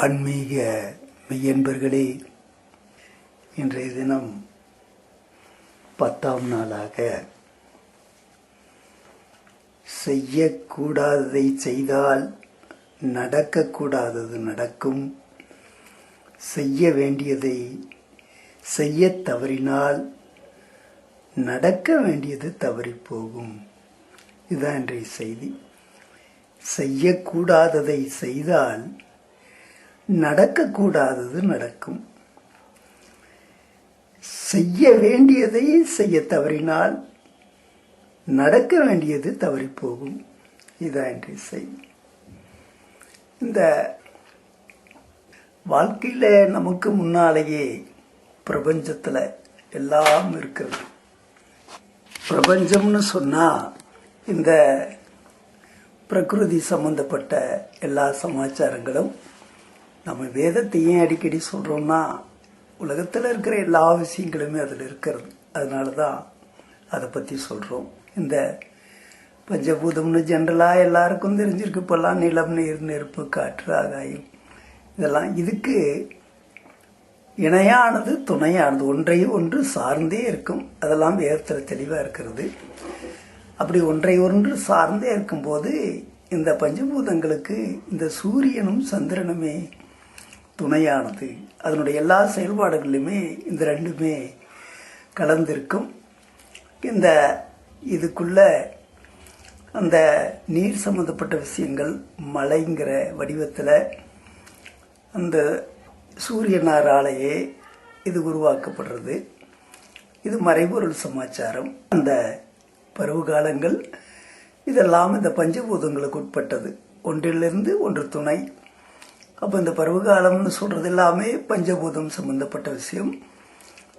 ஆன்மீக மெய்யன்பர்களே, இன்றைய தினம் 10ஆம் நாளாக செய்யக்கூடாததை செய்தால் நடக்கக்கூடாதது நடக்கும், செய்ய வேண்டியதை செய்ய தவறினால் நடக்க வேண்டியது தவறிப்போகும். இதுதான் இன்றைய செய்தி. செய்யக்கூடாததை செய்தால் நடக்கக்கூடாதது நடக்கும், செய்ய வேண்டியதை செய்ய தவறினால் நடக்க வேண்டியது தவறிப்போகும். இதுதான் இன்றைய செய்தி. இந்த வாழ்க்கையில நமக்கு முன்னாலேயே பிரபஞ்சத்துல எல்லாம் இருக்கிறது. பிரபஞ்சம்னு சொன்னா இந்த பிரகிருதி சம்பந்தப்பட்ட எல்லா சமாச்சாரங்களும், நம்ம வேதத்தை ஏன் அடிக்கடி சொல்றோம்னா உலகத்தில் இருக்கிற எல்லா விஷயங்களுமே அதில் இருக்கிறது. அதனால தான் அதை பற்றி சொல்கிறோம். இந்த பஞ்சபூதம்னு ஜென்ரலாக எல்லாருக்கும் தெரிஞ்சிருக்கு. இப்போல்லாம் நிலம், நீர், நெருப்பு, காற்று, ஆகாயம், இதெல்லாம் இதுக்கு இணையானது, துணையானது, ஒன்றை ஒன்று சார்ந்தே இருக்கும். அதெல்லாம் வேதத்தில் தெளிவாக இருக்கிறது. அப்படி ஒன்றை ஒன்று சார்ந்தே இருக்கும்போது இந்த பஞ்சபூதங்களுக்கு இந்த சூரியனும் சந்திரனுமே துணையானது. அதனுடைய எல்லா செயல்பாடுகளிலுமே இந்த ரெண்டுமே கலந்திருக்கும். இந்த இதுக்குள்ள அந்த நீர் சம்பந்தப்பட்ட விஷயங்கள் மழைங்கிற வடிவத்தில் அந்த சூரியனாராலேயே இது உருவாக்கப்படுறது. இது மறைபொருள் சமாச்சாரம். அந்த பருவகாலங்கள் இதெல்லாம் இந்த பஞ்சபூதங்களுக்கு உட்பட்டது. ஒன்றிலிருந்து ஒன்று துணை. அப்போ இந்த பருவகாலம்னு சொல்றது எல்லாமே பஞ்சபூதம் சம்பந்தப்பட்ட விஷயம்.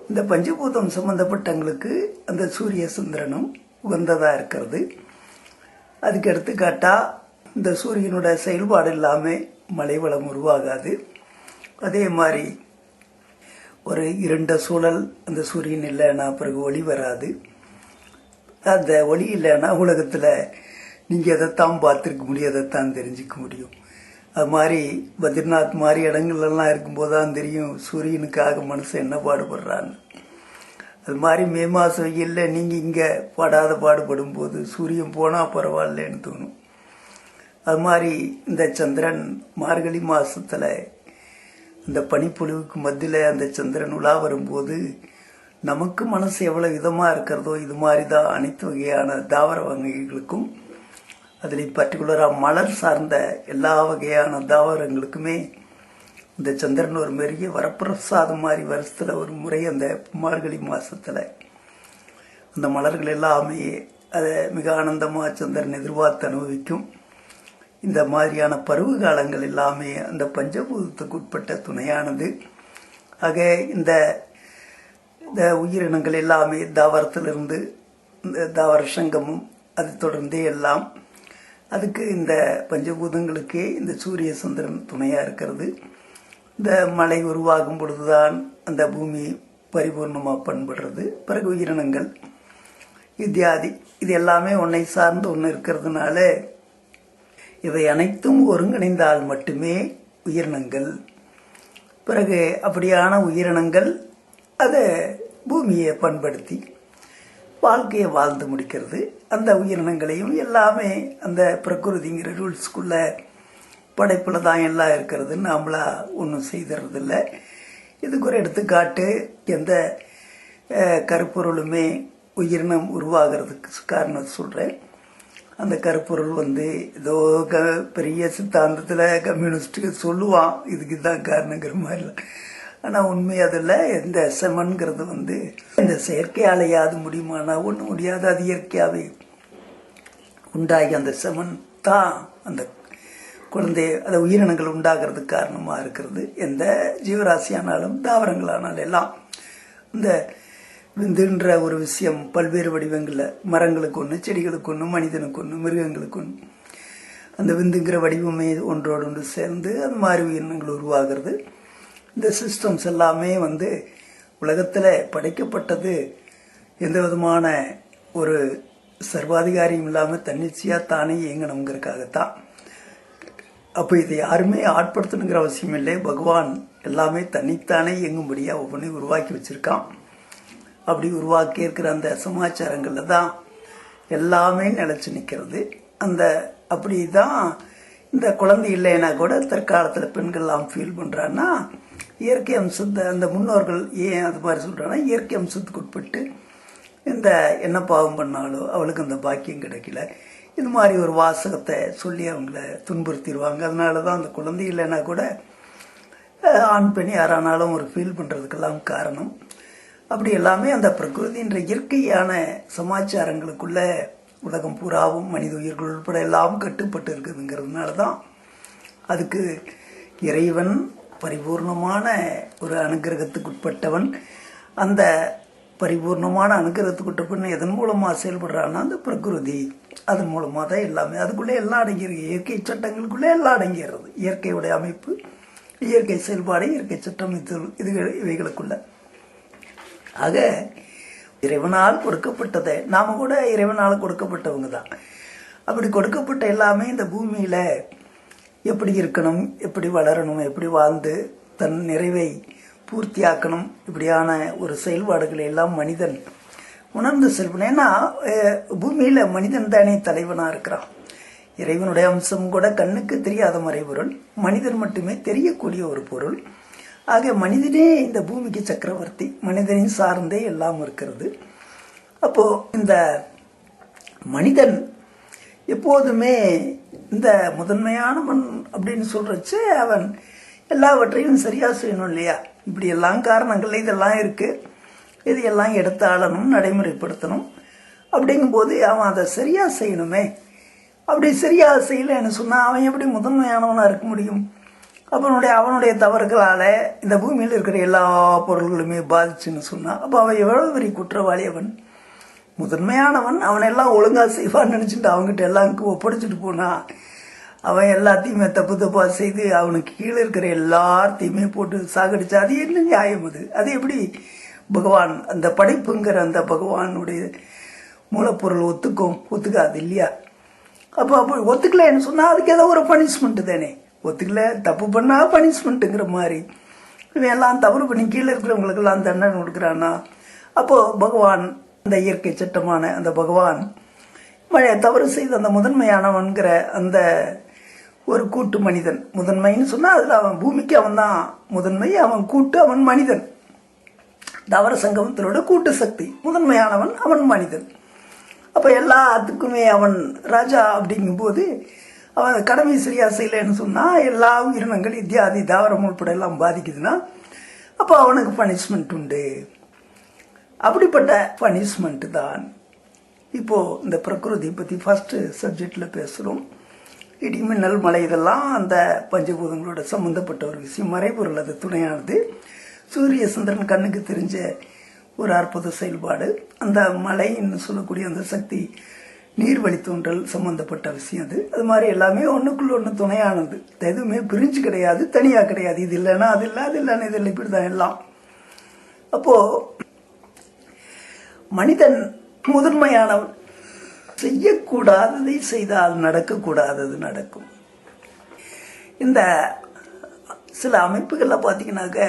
இந்த பஞ்சபூதம் சம்பந்தப்பட்டவங்களுக்கு அந்த சூரிய சந்திரனும் உகந்ததா இருக்கிறது. அதுக்கு எடுத்துக்காட்டா இந்த சூரியனோட செயல்பாடு எல்லாமே மழை வளம் உருவாகாது. அதே மாதிரி ஒரு இருண்ட சூழல், அந்த சூரியன் இல்லைன்னா பிறகு ஒளி வராது. அந்த ஒளி இல்லைன்னா உலகத்தில் நீங்கள் எதைத்தான் பார்த்துருக்க முடியும், எதைத்தான் தெரிஞ்சுக்க முடியும். அது மாதிரி பத்ரிநாத் மாதிரி இடங்கள்லாம் இருக்கும்போது தான் தெரியும் சூரியனுக்காக மனுஷன் என்ன பாடுபடுறான்னு. அது மாதிரி மே மாதம் வெயில்ல நீங்கள் இங்கே படாத பாடுபடும் போது சூரியன் போனால் பரவாயில்லன்னு தோணும். அது மாதிரி இந்த சந்திரன் மார்கழி மாதத்தில் இந்த பனிப்பொழிவுக்கு மத்தியில் அந்த சந்திரன் உலா வரும்போது நமக்கு மனசு எவ்வளோ இதமாக இருக்கிறதோ, இது மாதிரி தான் அனைத்து வகையான தாவர வகைகளுக்கும், அதில் பர்டிகுலராக மலர் சார்ந்த எல்லா வகையான தாவரங்களுக்குமே இந்த சந்திரன் ஒரு பெரிய வரப்பிரசாதம் மாதிரி வருஷத்தில் ஒரு முறை அந்த மார்கழி மாதத்தில் அந்த மலர்கள் எல்லாமே அதை மிக ஆனந்தமாக சந்திரன் எதிர்பார்த்து அனுபவிக்கும். இந்த மாதிரியான பருவ காலங்கள் எல்லாமே அந்த பஞ்சபூதத்துக்கு உட்பட்ட துணையானது. ஆக இந்த உயிரினங்கள் எல்லாமே தாவரத்திலிருந்து இந்த தாவர சங்கமும் அது தொடர்ந்தே எல்லாம் அதுக்கு இந்த பஞ்சபூதங்களுக்கே இந்த சூரிய சந்திரன் துணையாக இருக்கிறது. இந்த மழை உருவாகும் பொழுதுதான் அந்த பூமி பரிபூர்ணமாக பண்படுறது. பிறகு உயிரினங்கள் இத்தியாதி இது எல்லாமே ஒன்றை சார்ந்து ஒன்று இருக்கிறதுனால இவை அனைத்தும் ஒருங்கிணைந்தால் மட்டுமே உயிரினங்கள், பிறகு அப்படியான உயிரினங்கள் அதை பூமியை பண்படுத்தி வாழ்க்கையை வாழ்ந்து முடிக்கிறது. அந்த உயிரினங்களையும் எல்லாமே அந்த பிரகிருதிங்கிற ரூல்ஸ்குள்ள படைப்பில் தான் எல்லாம் இருக்கிறது. நாமளா ஒன்றும் செய்தறதில்லை. இதுக்கு ஒரு எடுத்துக்காட்டு, எந்த கருப்பொருளுமே உயிரினம் உருவாகிறதுக்கு காரணம் சொல்கிறேன். அந்த கருப்பொருள் ஏதோ பெரிய சித்தாந்தத்தில் கம்யூனிஸ்டுக்கு சொல்லுவான் இதுக்கு தான் காரணங்கிற மாதிரிலாம். ஆனால் உண்மை அதில் இந்த செமன்கிறது இந்த செயற்கையாலையாவது முடியுமானா ஒன்றும் முடியாது. அது இயற்கையாகவே உண்டாகி அந்த செமன் தான் அந்த குழந்தை அந்த உயிரினங்கள் உண்டாகிறதுக்கு காரணமாக இருக்கிறது. எந்த ஜீவராசியானாலும் தாவரங்களானாலும் எல்லாம் இந்த விந்துன்ற ஒரு விஷயம் பல்வேறு வடிவங்களில், மரங்களுக்கு ஒன்று, செடிகளுக்கு ஒன்று, மனிதனுக்கு ஒன்று, மிருகங்களுக்கு ஒன்று, அந்த விந்துங்கிற வடிவமே ஒன்றோடு ஒன்று சேர்ந்து அது மாதிரி உயிரினங்கள் உருவாகிறது. இந்த சிஸ்டம்ஸ் எல்லாமே உலகத்தில் படைக்கப்பட்டது எந்த விதமான ஒரு சர்வாதிகாரியும் இல்லாமல் தன்னிச்சையாக தானே இயங்கணுங்கிறதுக்காகத்தான். அப்போ இதை யாருமே ஆட்படுத்தணுங்கிற அவசியம் இல்லை. பகவான் எல்லாமே தன்னைத்தானே இயங்கும்படியாக ஒவ்வொன்றையும் உருவாக்கி வச்சிருக்கான். அப்படி உருவாக்கி இருக்கிற அந்த சமாச்சாரங்களில் தான் எல்லாமே நிலைச்சு நிற்கிறது. அப்படி தான் இந்த குழந்தை இல்லைன்னா கூட தற்காலத்தில் பெண்கள்லாம் ஃபீல் பண்ணுறான்னா இயற்கை அம்சத்தை அந்த முன்னோர்கள் ஏன் அது மாதிரி சொல்கிறாங்கன்னா இயற்கை அம்சத்துக்கு உட்பட்டு இந்த என்ன பாவம் பண்ணாலும் அவளுக்கு அந்த பாக்கியம் கிடைக்கல, இது மாதிரி ஒரு வாசகத்தை சொல்லி அவங்கள துன்புறுத்திடுவாங்க. அதனால தான் அந்த குழந்தை இல்லைன்னா கூட ஆண் பெண் யாரானாலும் ஒரு ஃபீல் பண்ணுறதுக்கெல்லாம் காரணம். அப்படி எல்லாமே அந்த பிரகிருதின்ற இயற்கையான சமாச்சாரங்களுக்குள்ள உலகம் பூராவும் மனித உயிர்கள் உட்பட எல்லாம் கட்டுப்பட்டு இருக்குதுங்கிறதுனால தான் அதுக்கு இறைவன் பரிபூர்ணமான ஒரு அனுகிரகத்துக்கு உட்பட்டவன். அந்த பரிபூர்ணமான அனுகிரகத்துக்கு உட்பட்டவன் எதன் மூலமாக செயல்படுறான்னா அந்த பிரகிருதி, அதன் மூலமாக தான் எல்லாமே அதுக்குள்ளே எல்லாம் அடங்கியிருக்கு. இயற்கை சட்டங்களுக்குள்ளே எல்லாம் அடங்கிடுறது. இயற்கையுடைய அமைப்பு, இயற்கை செயல்பாடு, இயற்கை சட்டம் இவைகளுக்குள்ள. ஆக இறைவனால் கொடுக்கப்பட்டதை நாம கூட இறைவனால் கொடுக்கப்பட்டவங்க தான். அப்படி கொடுக்கப்பட்ட எல்லாமே இந்த பூமியில எப்படி இருக்கணும், எப்படி வளரணும், எப்படி வாழ்ந்து தன் நிறைவை பூர்த்தியாக்கணும், இப்படியான ஒரு செயல்பாடுகளை எல்லாம் மனிதன் உணர்ந்து செல்வன். ஏன்னா பூமியில மனிதன் தானே தலைவனா இருக்கிறான். இறைவனுடைய அம்சம் கூட கண்ணுக்கு தெரியாத மறைபொருள், மனிதன் மட்டுமே தெரியக்கூடிய ஒரு பொருள். ஆக மனிதனே இந்த பூமிக்கு சக்கரவர்த்தி, மனிதனின் சார்ந்தே எல்லாம் இருக்கிறது. அப்போ இந்த மனிதன் எப்போதுமே இந்த முதன்மையானவன் அப்படின்னு சொல்றச்சு அவன் எல்லாவற்றையும் சரியா செய்யணும் இல்லையா? இப்படி எல்லாம் காரணங்கள் இதெல்லாம் இருக்கு, இதையெல்லாம் எடுத்து ஆளணும், நடைமுறைப்படுத்தணும். அப்படிங்கும்போது அவன் அதை சரியா செய்யணுமே. அப்படி சரியா செய்யலைன்னு சொன்னா அவன் எப்படி முதன்மையானவனா இருக்க முடியும்? அவனுடைய தவறுகளால இந்த பூமியில் இருக்கிற எல்லா பொருள்களுமே பாதிச்சுன்னு சொன்னா அப்ப அவன் எவ்வளவு பெரிய குற்றவாளி? அவன் முதன்மையானவன், அவன் எல்லாம் ஒழுங்கா செய்வான்னு நினைச்சுட்டு அவங்ககிட்ட எல்லாம் ஒப்படைச்சிட்டு போனா அவன் எல்லாத்தையுமே தப்பு தப்பா செய்து அவனுக்கு கீழே இருக்கிற எல்லாத்தையுமே போட்டு சாகடிச்சா அது என்ன நியாயம்? அது எப்படி பகவான் அந்த படைப்புங்கிற அந்த பகவானுடைய மூலப்பொருள் ஒத்துக்காது இல்லையா? அப்போ ஒத்துக்கலன்னு சொன்னா அதுக்கு ஏதோ ஒரு பனிஷ்மெண்ட் தானே. ஒத்துக்கல, தப்பு பண்ணா பனிஷ்மெண்ட்டுங்கிற மாதிரி இவன் எல்லாம் தவறு பண்ணி கீழே இருக்கிறவங்களுக்கு எல்லாம் தண்டனை கொடுக்குறான்னா அப்போ பகவான் அந்த இயற்கை சட்டமான அந்த பகவான் தவறு செய்த அந்த முதன்மையானவன்கிற அந்த ஒரு கூட்டு மனிதன், முதன்மைன்னு சொன்னா அதுல அவன் பூமிக்கு அவன் தான் முதன்மை, அவன் கூட்டு, அவன் மனிதன். தவற சங்கமத்திலோட கூட்டு சக்தி, முதன்மையானவன் அவன் மனிதன். அப்ப எல்லாத்துக்குமே அவன் ராஜா. அப்படிங்கும் போது அவன் கடமை சரியா செய்யலன்னு சொன்னா எல்லா உயிரினங்கள் இத்தியாதி தாவரம் உட்பட எல்லாம் பாதிக்குதுன்னா அப்போ அவனுக்கு பனிஷ்மெண்ட் உண்டு. அப்படிப்பட்ட பனிஷ்மெண்ட் தான் இப்போ இந்த பிரகிருதி பத்தி ஃபர்ஸ்ட் சப்ஜெக்ட்ல பேசுறோம். இடி மின்னல் மழை இதெல்லாம் அந்த பஞ்சபூதங்களோட சம்பந்தப்பட்ட ஒரு விஷயம். மறைபொருள் அது துணையானது. சூரிய சந்திரன் கண்ணுக்கு தெரிஞ்ச ஒரு அற்புத செயல்பாடு. அந்த மழைன்னு சொல்லக்கூடிய அந்த சக்தி நீர்வழி தோன்றல் சம்பந்தப்பட்ட விஷயம். அது மாதிரி எல்லாமே ஒண்ணுக்குள்ள ஒண்ணு துணையானது. எதுவுமே பிரிஞ்சு கிடையாது, தனியா கிடையாது. இது இல்லைன்னா அது இல்லை, அது இல்லைன்னா இது இல்லை, இப்படிதான் எல்லாம். அப்போ மனிதன் முதன்மையானவன். செய்யக்கூடாததை செய்தால் நடக்கக்கூடாதது நடக்கும். இந்த சில அமைப்புகள்ல பாத்தீங்கன்னாக்க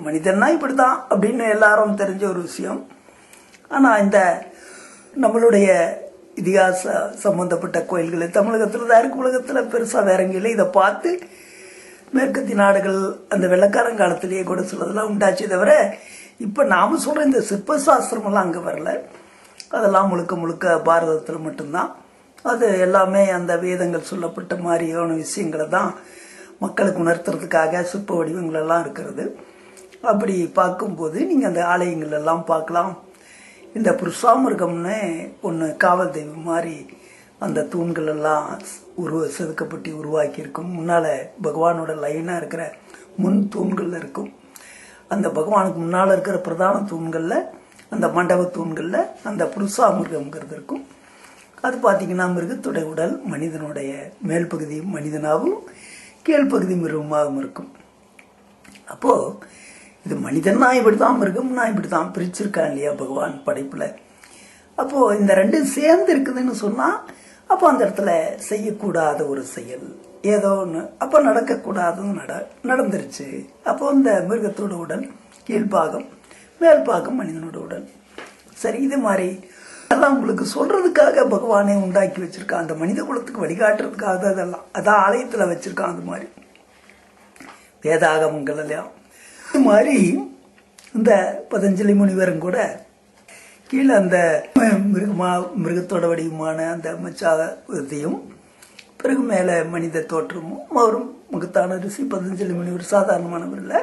மனிதன்னா இப்படிதான் அப்படின்னு எல்லாரும் தெரிஞ்ச ஒரு விஷயம். ஆனா இந்த நம்மளுடைய இதிகாச சம்பந்தப்பட்ட கோயில்கள் தமிழகத்துல தான் இருக்கு. உலகத்துல பெருசா வேற எங்கேயும் இதை பார்த்து மேற்கத்திய நாடுகள் அந்த வெள்ளக்காரன் காலத்திலேயே கூட சிலதெல்லாம் உண்டாச்சு. தவிர இப்ப நாம சொல்ற இந்த சிற்ப சாஸ்திரம் எல்லாம் அங்க வரல. அதெல்லாம் முழுக்க முழுக்க பாரதத்துல மட்டும்தான். அது எல்லாமே அந்த வேதங்கள் சொல்லப்பட்ட மாதிரியான விஷயங்களை தான் மக்களுக்கு உணர்த்துறதுக்காக சிற்ப வடிவங்கள் எல்லாம் இருக்கிறது. அப்படி பார்க்கும்போது நீங்க அந்த ஆலயங்கள் எல்லாம் பார்க்கலாம். இந்த புருஷாமிருகம்னு ஒன்று காவல் தெய்வம் மாதிரி அந்த தூண்கள் எல்லாம் செதுக்கப்பட்டு உருவாக்கி இருக்கும். முன்னால பகவானோட லைனா இருக்கிற முன் தூண்கள்ல இருக்கும். அந்த பகவானுக்கு முன்னால இருக்கிற பிரதான தூண்கள்ல, அந்த மண்டப தூண்கள்ல அந்த புருஷாமிருகம்ங்கிறது இருக்கும். அது பார்த்தீங்கன்னா மிருகத்துடைய உடல் மனிதனுடைய மேல் பகுதி மனிதனாகவும் கீழ்ப்பகுதி மிருகமாகவும் இருக்கும். அப்போ இது மனிதன்னா இப்படிதான், மிருகம்னா இப்படிதான் பிரிச்சிருக்கான் இல்லையா பகவான் படைப்புல. அப்போ இந்த ரெண்டும் சேர்ந்து இருக்குதுன்னு சொன்னா அப்போ அந்த இடத்துல செய்யக்கூடாத ஒரு செயல் ஏதோ ஒன்று அப்போ நடக்கக்கூடாதுன்னு நடந்துருச்சு. அப்போ இந்த மிருகத்தோட உடல் கீழ்பாகம், மேல்பாகம் மனிதனோட உடல். சரி, இது மாதிரி அதெல்லாம் உங்களுக்கு சொல்றதுக்காக பகவானே உண்டாக்கி வச்சிருக்கான். அந்த மனித குலத்துக்கு வழிகாட்டுறதுக்காக அதெல்லாம் அதான் ஆலயத்தில் வச்சிருக்கான். அது மாதிரி வேதாகமங்கள் எல்லாம் இது மாதிரி இந்த பதஞ்சலி முனிவரும் கூட கீழே அந்த மிருகத்தோட வடிவமான அந்த மச்சாதையும் பிறகு மேலே மனித தோற்றமும் அவரும் முகத்தான ரிஷி பதஞ்சலி முனிவர் சாதாரணமானவர் இல்லை.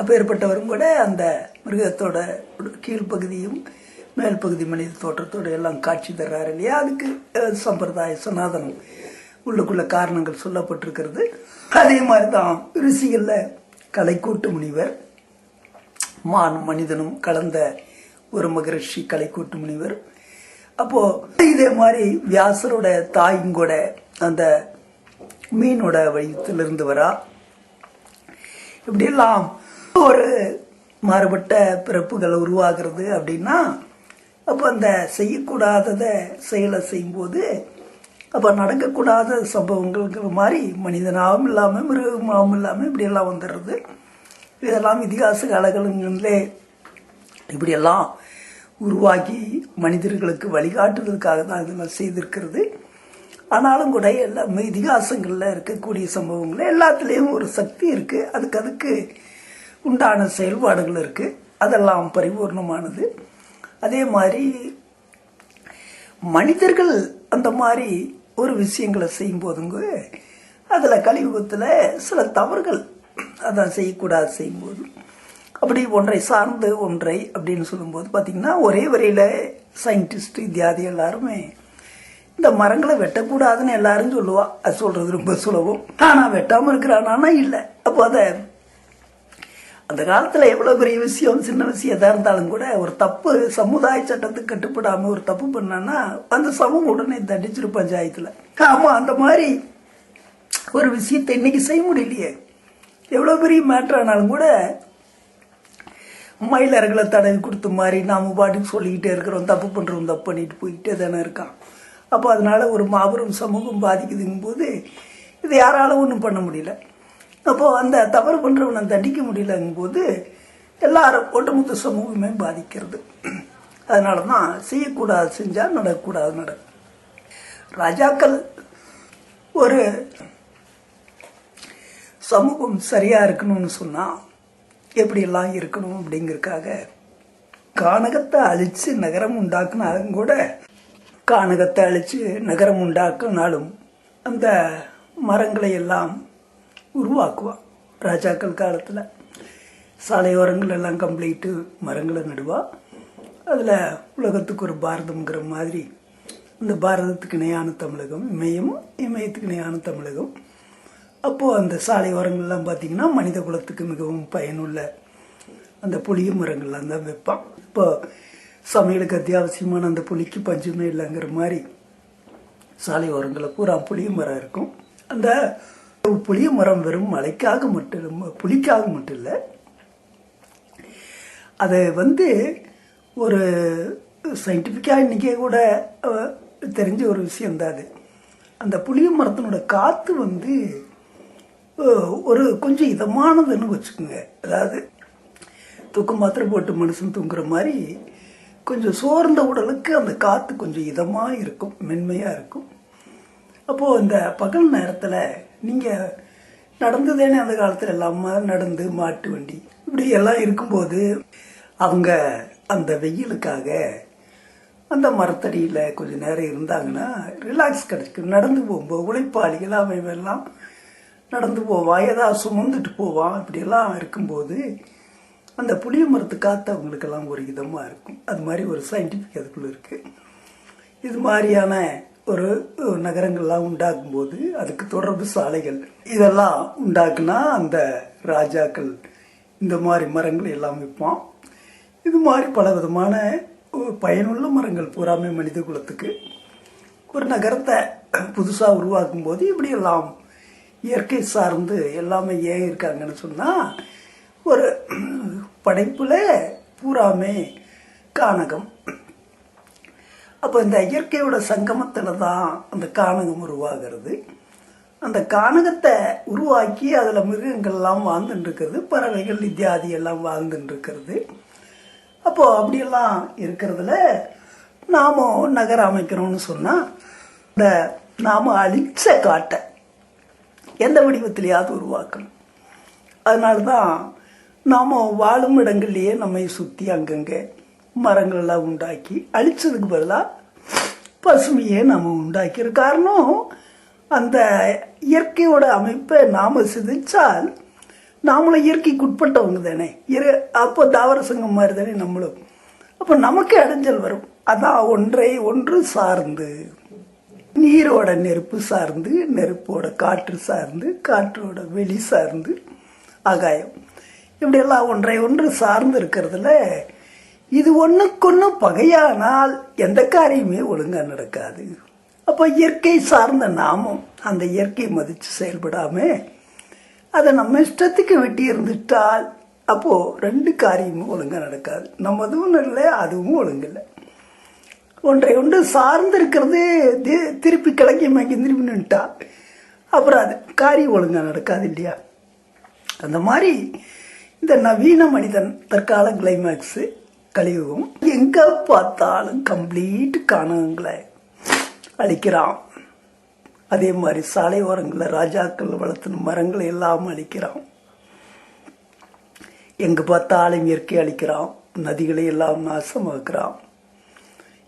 அப்பேற்பட்டவரும் கூட அந்த மிருகத்தோட கீழ்ப்பகுதியும் மேல் பகுதி மனித தோற்றத்தோட எல்லாம் காட்சி தர்றாரு இல்லையா. அதுக்கு சம்பிரதாய சனாதனம் உள்ளுக்குள்ள காரணங்கள் சொல்லப்பட்டிருக்கிறது. அதே மாதிரி தான் ரிஷிகள்ல கலைக்கூட்டு முனிவர், மானும் மனிதனும் கலந்த ஒரு மகரிஷி கலைக்கூட்டு முனிவர். அப்போ இதே மாதிரி வியாசரோட தாயும் கூட அந்த மீனோட வடிவத்திலிருந்து வரா. இப்படியெல்லாம் ஒரு மாறுபட்ட பிறப்புகள் உருவாகிறது அப்படின்னா அப்போ அந்த செய்யக்கூடாததை செயலை செய்யும்போது அப்போ நடக்கக்கூடாத சம்பவங்கள் மாதிரி மனிதனாகவும் இல்லாமல் மிருகமாகவும் இல்லாமல் இப்படியெல்லாம் வந்துடுறது. இதெல்லாம் இதிகாச காலங்களிலே இப்படியெல்லாம் உருவாக்கி மனிதர்களுக்கு வழிகாட்டுவதற்காக தான் இதெல்லாம் செய்திருக்கிறது. ஆனாலும் கூட எல்லாமே இதிகாசங்களில் இருக்கக்கூடிய சம்பவங்கள் எல்லாத்துலேயும் ஒரு சக்தி இருக்குது. அதுக்கு உண்டான செயல்பாடுகள் இருக்குது. அதெல்லாம் பரிபூர்ணமானது. அதே மாதிரி மனிதர்கள் அந்த மாதிரி ஒரு விஷயங்களை செய்யும்போதுங்க அதில் கலியுகத்தில் சில தவறுகள் அதான் செய்யக்கூடாது செய்யும்போது அப்படி ஒன்றை சார்ந்து ஒன்றை அப்படின்னு சொல்லும்போது பார்த்தீங்கன்னா ஒரே வரையில் சயின்டிஸ்ட் இத்தியாதி எல்லாருமே இந்த மரங்களை வெட்டக்கூடாதுன்னு எல்லாரும் சொல்லுவா. அது சொல்றது ரொம்ப சுலபம். ஆனால் வெட்டாமல் இருக்கிறானா இல்லை. அப்போ அதை அந்த காலத்தில் எவ்வளோ பெரிய விஷயம் சின்ன விஷயம் எதாக இருந்தாலும் கூட ஒரு தப்பு சமுதாய சட்டத்துக்கு கட்டுப்படாமல் ஒரு தப்பு பண்ணான்னா அந்த சமூகம் உடனே தண்டிச்சிரு பஞ்சாயத்தில். ஆமாம், அந்த மாதிரி ஒரு விஷயத்தை இன்னைக்கு செய்ய முடியலையே. எவ்வளோ பெரிய மேட்ரு ஆனாலும் கூட மயிலர்களை தடவி கொடுத்த மாதிரி நாம் பாட்டுக்கு சொல்லிக்கிட்டே இருக்கிறோம். தப்பு பண்ணுறோம், தப்பு பண்ணிட்டு போய்கிட்டே தானே இருக்கான். அப்போ அதனால ஒரு மாபெரும் சமூகம் பாதிக்குதுங்கும் போது இது யாராலும் ஒன்றும் பண்ண முடியல. அப்போது அந்த தவறு பண்ணுறவனை தண்டிக்க முடியலங்கும் போது எல்லாரும் ஒட்டுமொத்த சமூகமே பாதிக்கிறது. அதனால தான் செய்யக்கூடாது செஞ்சால் நடக்கக்கூடாது நடக்கும். ராஜாக்கள் ஒரு சமூகம் சரியாக இருக்கணும்னு சொன்னால் எப்படியெல்லாம் இருக்கணும் அப்படிங்கிறதுக்காக கானகத்தை அழித்து நகரம் உண்டாக்குனாலும் கூட கானகத்தை அழித்து நகரம் உண்டாக்குனாலும் அந்த மரங்களை எல்லாம் உருவாக்குவான். ராஜாக்கள் காலத்தில் சாலையோரங்கள் எல்லாம் கம்ப்ளீட்டு மரங்களை நடுவா. அதில் உலகத்துக்கு ஒரு பாரதம்ங்கிற மாதிரி இந்த பாரதத்துக்கு இணையான தமிழகம், இமயத்துக்கு இணையான தமிழகம். அப்போது அந்த சாலை ஓரங்கள்லாம் பார்த்திங்கன்னா மனித குலத்துக்கு மிகவும் பயனுள்ள அந்த புளிய மரங்கள்லாம் தான் வைப்பான். இப்போ சமையலுக்கு அத்தியாவசியமான அந்த புளிக்கு பஞ்சமே இல்லைங்கிற மாதிரி சாலை ஓரங்களில் பூரா புளிய மரம் இருக்கும். அந்த புளிய மரம் வெறும் மழைக்காக மட்டும் புளிக்காக மட்டும் இல்லை, அதை ஒரு சயின்டிஃபிக்காக இன்றைக்கே கூட தெரிஞ்ச ஒரு விஷயம்தான் அது. அந்த புளிய மரத்தினோட காற்று ஒரு கொஞ்சம் இதமானதுன்னு வச்சுக்கோங்க. அதாவது தூக்கம் மாத்திரை போட்டு மனுஷன் தூங்குற மாதிரி கொஞ்சம் சோர்ந்த உடலுக்கு அந்த காற்று கொஞ்சம் இதமாக இருக்கும், மென்மையாக இருக்கும். அப்போது இந்த பகல் நேரத்தில் நீங்கள் நடந்ததேனே அந்த காலத்தில் எல்லாமே நடந்து மாட்டு வண்டி இப்படி எல்லாம் இருக்கும்போது அவங்க அந்த வெயிலுக்காக அந்த மரத்தடியில் கொஞ்சம் நேரம் இருந்தாங்கன்னா ரிலாக்ஸ் கிடைக்கும். நடந்து போகும்போது உழைப்பாளிகள் அவைவெல்லாம் நடந்து போவான், ஏதாவது சுமந்துட்டு போவான். இப்படியெல்லாம் இருக்கும்போது அந்த புளிய மரத்து காற்று அவங்களுக்கெல்லாம் ஒரு இதமாக இருக்கும். அது மாதிரி ஒரு சயின்டிஃபிக் அதுக்குள்ளே இருக்குது. இது மாதிரியான ஒரு நகரங்கள்லாம் உண்டாக்கும்போது அதுக்கு தொடர்பு சாலைகள் இதெல்லாம் உண்டாக்குனா அந்த ராஜாக்கள் இந்த மாதிரி மரங்கள் எல்லாம் வைப்பான். இது மாதிரி பல விதமான பயனுள்ள மரங்கள் பூராமே மனித குலத்துக்கு ஒரு நகரத்தை புதுசாக உருவாக்கும் போது இப்படியெல்லாம் இயற்கை சார்ந்து எல்லாமே ஏன் இருக்காங்கன்னு சொன்னால் ஒரு படைப்பில் பூராமே கானகம் அப்போ இந்த இயற்கையோட சங்கமத்தில் தான் அந்த கானகம் உருவாகிறது. அந்த கானகத்தை உருவாக்கி அதில் மிருகங்கள்லாம் வாழ்ந்துட்டு இருக்கிறது, பறவைகள் இத்தியாதி எல்லாம் வாழ்ந்துட்டு இருக்கிறது. அப்போது அப்படியெல்லாம் இருக்கிறதுல நாம் நகரம் அமைக்கிறோம்னு சொன்னால் இந்த நாம் அழிச்ச காட்டை எந்த வடிவத்திலேயாவது உருவாக்கணும். அதனால தான் நாம் வாழும் இடங்கள்லேயே நம்மை சுற்றி அங்கங்கே மரங்கள்லாம் உண்டாக்கி அழிச்சதுக்கு பதிலாக பசுமையே நம்ம உண்டாக்கிற காரணம் அந்த இயற்கையோட அமைப்பை நாம் சிதைச்சால் நாமளும் இயற்கைக்கு உட்பட்டவங்க தானே. அப்போ தாவர சங்கம் மாதிரி தானே நம்மளும். அப்போ நமக்கு இடைஞ்சல் வரும். அதான் ஒன்றை ஒன்று சார்ந்து, நீரோட நெருப்பு சார்ந்து, நெருப்போட காற்று சார்ந்து, காற்றோட வெளி சார்ந்து, ஆகாயம், இப்படியெல்லாம் ஒன்றை ஒன்று சார்ந்து இருக்கிறதுல இது ஒன்றுக்கொன்று பகையானால் எந்த காரியமே ஒழுங்காக நடக்காது. அப்போ இயற்கை சார்ந்த நாமும் அந்த இயற்கையை மதித்து செயல்படாம அதை நம்ம இஷ்டத்துக்கு வெட்டி இருந்துட்டால் அப்போது ரெண்டு காரியமும் ஒழுங்காக நடக்காது. நம்மதும் இல்லை, அதுவும் ஒழுங்கில்லை. ஒன்றை ஒன்று சார்ந்து இருக்கிறது திருப்பி கிளங்கி மங்கி திரும்பி நின்றுட்டா அப்புறம் அது காரியம் ஒழுங்காக நடக்காது இல்லையா. அந்த மாதிரி இந்த நவீன மனிதன் தற்கால கிளைமேக்ஸு கலியுகம் எங்கே பார்த்தாலும் கம்ப்ளீட் காணகங்களை அழிக்கிறான். அதே மாதிரி சாலை ஓரங்களில் ராஜாக்கள் வளர்த்துன மரங்களை எல்லாம் அழிக்கிறான். எங்கே பார்த்தாலும் இயற்கை அழிக்கிறான், நதிகளை எல்லாம் நாசமாக்குறான்.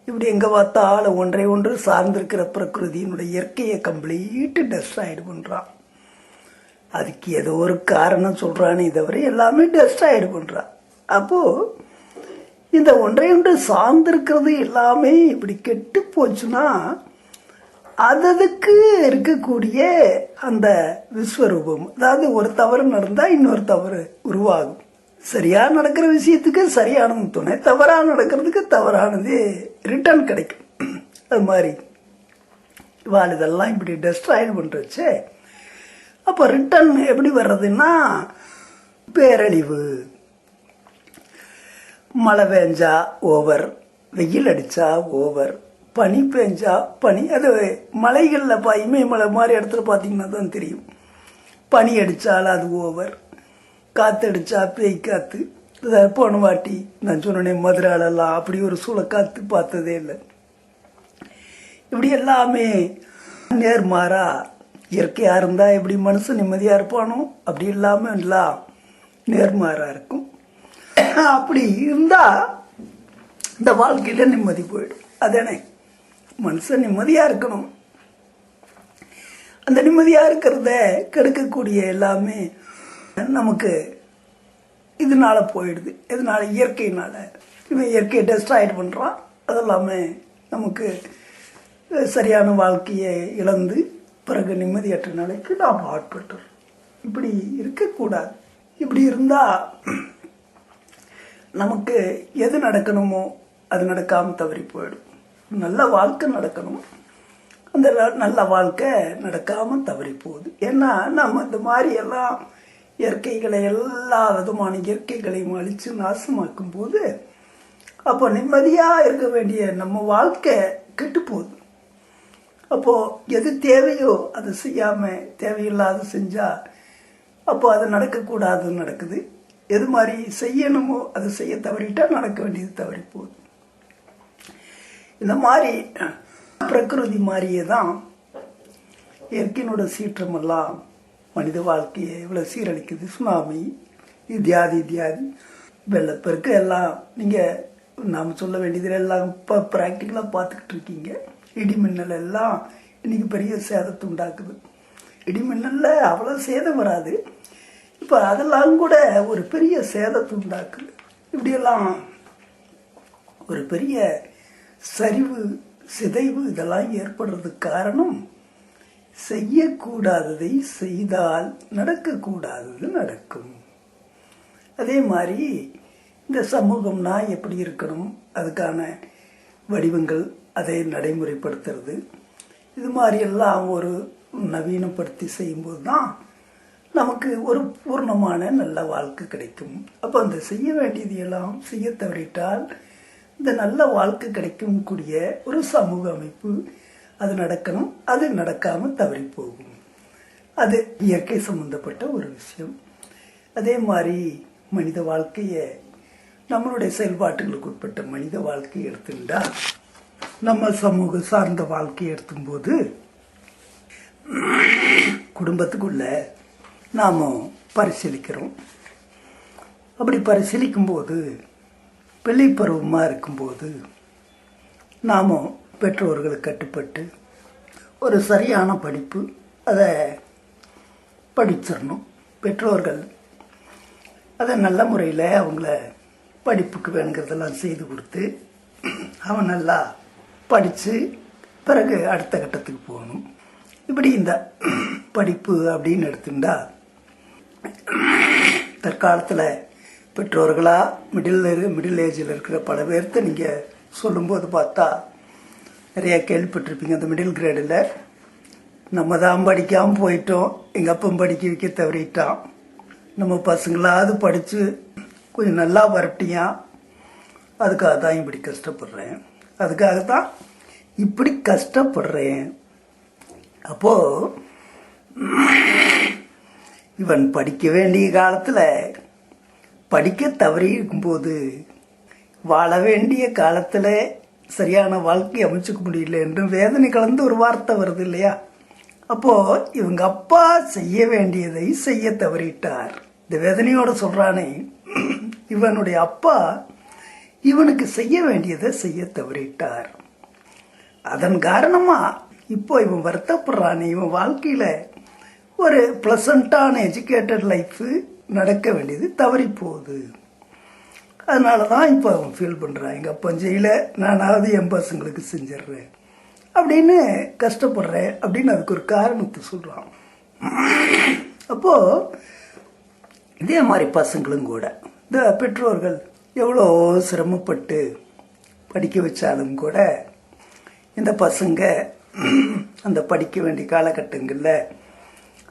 இப்படி எங்கே பார்த்தாலும் ஒன்றை ஒன்று சார்ந்திருக்கிற பிரகிருதியினுடைய இயற்கையை கம்ப்ளீட்டு டெஸ்ட்ராய்டு பண்ணுறான். அதுக்கு ஏதோ ஒரு காரணம் சொல்கிறானே தவிர எல்லாமே டெஸ்ட்ராய்டு பண்ணுறான். அப்போது இந்த ஒன்றை ஒன்று சார்ந்திருக்கிறது எல்லாமே இப்படி கெட்டு போச்சுன்னா அதுக்கு இருக்கக்கூடிய அந்த விஸ்வரூபம், அதாவது ஒரு தவறு நடந்தால் இன்னொரு தவறு உருவாகும். சரியாக நடக்கிற விஷயத்துக்கு சரியானது துணை, தவறாக நடக்கிறதுக்கு தவறானது ரிட்டர்ன் கிடைக்கும். அது மாதிரி இவாள் இதெல்லாம் இப்படி டெஸ்ட்ராய்டு பண்ணுறச்சு. அப்போ ரிட்டர்ன் எப்படி வர்றதுன்னா பேரழிவு. மழை பெஞ்சா ஓவர், வெயில் அடித்தா ஓவர், பனி பெஞ்சா பனி. அது மலைகளில் இமயமலை மாதிரி இடத்துல பார்த்தீங்கன்னா தான் தெரியும். பனி அடித்தால் அது ஓவர், காற்று அடித்தா பேய் காற்று. போன வாட்டி நான் சொன்னேன் மதுராலெல்லாம் அப்படி ஒரு சூழக்காற்று பார்த்ததே இல்லை. இப்படி எல்லாமே நேர்மாறா இயற்கையாக இருந்தால் எப்படி மனுஷன் நிம்மதியாக இருப்பானோ அப்படி இல்லாமல் எல்லாம் நேர்மாறாக இருக்கும். அப்படி இருந்தால் இந்த வாழ்க்கையில் நிம்மதி போயிடும். அதானே மனுஷன் நிம்மதியாக இருக்கணும். அந்த நிம்மதியாக இருக்கிறத கெடுக்கக்கூடிய எல்லாமே நமக்கு இதனால போயிடுது. இதனால இயற்கையினால இவன் இயற்கையை டெஸ்ட்ராய்டு பண்ணுறான். அதெல்லாமே நமக்கு சரியான வாழ்க்கையை இழந்து பிறகு நிம்மதியற்ற நிலைக்கு நாம் ஆட்பட்டுறோம். இப்படி இருக்கக்கூடாது. இப்படி இருந்தால் நமக்கு எது நடக்கணுமோ அது நடக்காமல் தவறி போயிடும். நல்ல வாழ்க்கை நடக்கணும், அந்த நல்ல வாழ்க்கை நடக்காமல் தவறி போகுது. ஏன்னா நம்ம இந்த மாதிரி எல்லாம் இயற்கைகளை எல்லா விதமான இயற்கைகளையும் அழித்து நாசமாக்கும் போது அப்போ நிம்மதியாக இருக்க வேண்டிய நம்ம வாழ்க்கை கெட்டு போகுது. அப்போது எது தேவையோ அதை செய்யாமல் தேவையில்லாத செஞ்சால் அப்போ அது நடக்கக்கூடாதுன்னு நடக்குது. எது மாதிரி செய்யணுமோ அதை செய்ய தவறிட்டா நடக்க வேண்டியது தவறி போகுது. இந்த மாதிரி பிரகிருதி மாதிரியே தான் இயற்கையினோட சீற்றமெல்லாம் மனித வாழ்க்கையை இவ்வளோ சீரழிக்குது. சுனாமி இத்தியாதி வெள்ளப்பெருக்கு எல்லாம் நீங்கள் நாம் சொல்ல வேண்டியதில் எல்லாம் இப்போ ப்ராக்டிக்கலாக பார்த்துக்கிட்டு இருக்கீங்க. இடிமின்னல் எல்லாம் இன்றைக்கி பெரிய சேதத்தை உண்டாக்குது. இடிமின்னலில் அவ்வளோ சேதம் வராது, இப்போ அதெல்லாம் கூட ஒரு பெரிய சேதத்தை உண்டாக்குது. இப்படியெல்லாம் ஒரு பெரிய சரிவு சிதைவு இதெல்லாம் ஏற்படுறதுக்கு காரணம் செய்யக்கூடாததை செய்தால் நடக்கக்கூடாதது நடக்கும். அதே மாதிரி இந்த சமூகம்னா எப்படி இருக்கணும், அதுக்கான வடிவங்கள் அதை நடைமுறைப்படுத்துறது, இது மாதிரியெல்லாம் ஒரு நவீனப்படுத்தி செய்யும்போது தான் நமக்கு ஒரு பூர்ணமான நல்ல வாழ்க்கை கிடைக்கும். அப்போ அந்த செய்ய வேண்டியது எல்லாம் செய்ய தவறிட்டால் இந்த நல்ல வாழ்க்கை கிடைக்கும் கூடிய ஒரு சமூக அமைப்பு அது நடக்கணும். அது நடக்காம தவறி போகும். அது இயற்கை சம்பந்தப்பட்ட ஒரு விஷயம். அதே மாதிரி மனித வாழ்க்கையை, நம்மளுடைய செயல்பாட்டுகளுக்கு உட்பட்ட மனித வாழ்க்கையை எடுத்துட்டா, நம்ம சமூக சார்ந்த வாழ்க்கையை எடுத்தும்போது குடும்பத்துக்குள்ள நாம பரிசீலிக்கிறோம். அப்படி பரிசீலிக்கும் போது, பிள்ளை பருவமாக இருக்கும்போது நாம் பெற்றோர்களுக்கு கட்டுப்பட்டு ஒரு சரியான படிப்பு அதை படிச்சிடணும். பெற்றோர்கள் அதை நல்ல முறையில் அவங்கள படிப்புக்கு வேணுங்கிறதெல்லாம் செய்து கொடுத்து அவன் நல்லா படித்து பிறகு அடுத்த கட்டத்துக்கு போகணும். இப்படி இந்த படிப்பு அப்படின்னு எடுத்துட்டா, தற்காலத்தில் பெற்றோர்களா மிடில் ஏஜில் இருக்கிற பல பேர்த்த நீங்கள் சொல்லும்போது பார்த்தா நிறைய கேள்விப்பட்டிருப்பீங்க. அந்த மிடில் கிரேடில் நம்ம தான் படிக்காமல் போயிட்டோம், எங்கள் அப்பன் படிக்க வைக்க தவறிட்டான், நம்ம பசங்களாவது படித்து கொஞ்சம் நல்லா வரட்டியா, அதுக்காக தான் இப்படி கஷ்டப்படுறேன், அதுக்காகத்தான் இப்படி கஷ்டப்படுறேன். அப்போது இவன் படிக்க வேண்டிய காலத்தில் படிக்க தவறி இருக்கும்போது, வாழ வேண்டிய காலத்தில் சரியான வாழ்க்கை அமைச்சுக்க முடியல என்று வேதனை கலந்து ஒரு வார்த்தை வருது இல்லையா? அப்போ இவங்க அப்பா செய்ய வேண்டியதை செய்ய தவறிட்டார். இந்த வேதனையோட சொல்றானே, இவனுடைய அப்பா இவனுக்கு செய்ய வேண்டியதை செய்ய தவறிட்டார். அதன் காரணமா இப்போ இவன் வருத்தப்படுறானே, இவன் வாழ்க்கையில ஒரு பிளசண்டான எஜுகேட்டட் லைஃப் நடக்க வேண்டியது தவறி போகுது. அதனால தான் இப்போ அவன் ஃபீல் பண்ணுறான், எங்கள் அப்பா செய்யல, நானாவது என் பசங்களுக்கு செஞ்சிடுறேன் அப்படின்னு கஷ்டப்படுறேன் அப்படின்னு அதுக்கு ஒரு காரணத்தை சொல்கிறான். அப்போது இதே மாதிரி பசங்களும் கூட இந்த பெற்றோர்கள் எவ்வளோ சிரமப்பட்டு படிக்க வச்சாலும் கூட இந்த பசங்க அந்த படிக்க வேண்டிய காலகட்டங்களில்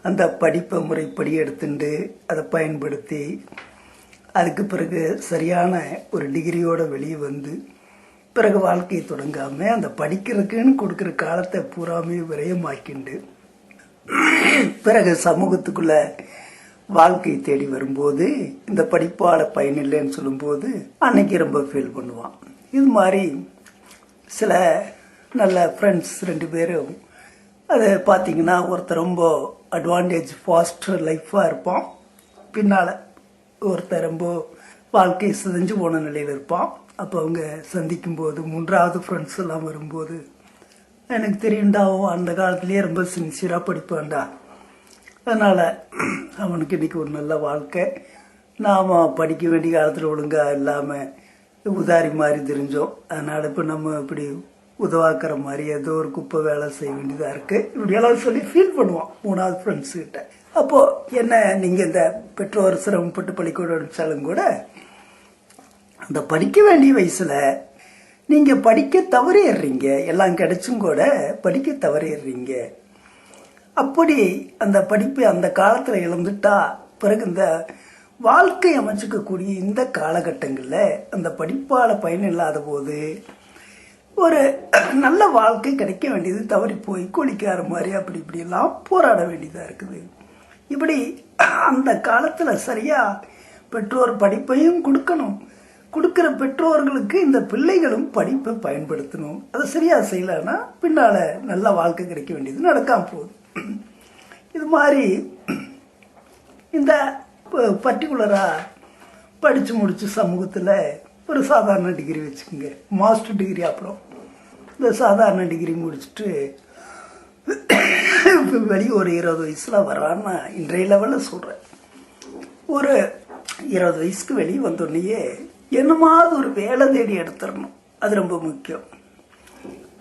அந்த படிப்பை முறைப்படி எடுத்துட்டு அதை பயன்படுத்தி அதுக்கு பிறகு சரியான ஒரு டிகிரியோட வெளியே வந்து பிறகு வாழ்க்கையை தொடங்காமல் அந்த படிக்கிறதுக்குன்னு கொடுக்குற காலத்தை பூராமே விரயமாக்கிண்டு பிறகு சமூகத்துக்குள்ள வாழ்க்கையை தேடி வரும்போது இந்த படிப்பால் பயனில்லைன்னு சொல்லும்போது அன்னைக்கு ரொம்ப ஃபீல் பண்ணுவான். இது மாதிரி சில நல்ல ஃப்ரெண்ட்ஸ் 2 பேரும் அது பார்த்தீங்கன்னா, ஒருத்தர் ரொம்ப அட்வான்டேஜ் ஃபாஸ்ட் லைஃப்பாக இருப்பான், பின்னால் ஒருத்தர் ரொம்ப வாழ்க்கை சிதைஞ்சு போன நிலையில் இருப்பான். அப்போ அவங்க சந்திக்கும் போது 3வது ஃப்ரெண்ட்ஸ் எல்லாம் வரும்போது, எனக்கு தெரியும்டா அவன் அந்த காலத்துலேயே ரொம்ப சின்சியராக படிப்பான்டா, அதனால் அவனுக்கு இன்றைக்கி ஒரு நல்ல வாழ்க்கை, நாம் படிக்க வேண்டிய காலத்தில் ஒழுங்காக இல்லாமல் உதாரி மாதிரி தெரிஞ்சோம், அதனால் இப்போ நம்ம இப்படி உதவாக்குற மாதிரி ஏதோ ஒரு குப்பை வேலை செய்ய வேண்டியதாக இருக்குது, இப்படியெல்லாம் சொல்லி ஃபீல் பண்ணுவான் 3வது ஃப்ரெண்ட்ஸுக்கிட்ட. அப்போது என்ன, நீங்கள் இந்த பெற்றோர் சிரமப்பட்டு பள்ளிக்கூடம் அனுப்பிச்சாலும் கூட அந்த படிக்க வேண்டிய வயசில் நீங்கள் படிக்க தவறிடுறீங்க, எல்லாம் கிடைச்சும் கூட படிக்க தவறிடுறீங்க. அப்படி அந்த படிப்பை அந்த காலத்தில் இழந்துட்டா பிறகு இந்த வாழ்க்கை அமைச்சுக்கக்கூடிய இந்த காலகட்டங்களில் அந்த படிப்பால் பயன் இல்லாத போது ஒரு நல்ல வாழ்க்கை கிடைக்க வேண்டியது தவறி போய் கூலிக்கார மாதிரி அப்படி இப்படியெல்லாம் போராட வேண்டியதாக இருக்குது. இப்படி அந்த காலத்தில் சரியாக பெற்றோர் படிப்பையும் கொடுக்கணும், கொடுக்குற பெற்றோர்களுக்கு இந்த பிள்ளைகளும் படிப்பை பயன்படுத்தணும். அதை சரியாக செய்யலைன்னா பின்னால் நல்ல வாழ்க்கை கிடைக்க வேண்டியது நடக்காமல் போகுது. இது மாதிரி இந்த பர்டிகுலராக படித்து முடித்து சமூகத்தில் ஒரு சாதாரண டிகிரி வச்சுக்கோங்க, மாஸ்டர் டிகிரி, அப்புறம் இந்த சாதாரண டிகிரி முடிச்சுட்டு வெளியே ஒரு 20 வயசில் வரான்னு இன்றைய லெவலில் சொல்கிறேன். ஒரு 20 வயசுக்கு வெளியே வந்தோடனேயே என்னமாவது ஒரு வேலை தேடி எடுத்துடணும், அது ரொம்ப முக்கியம்.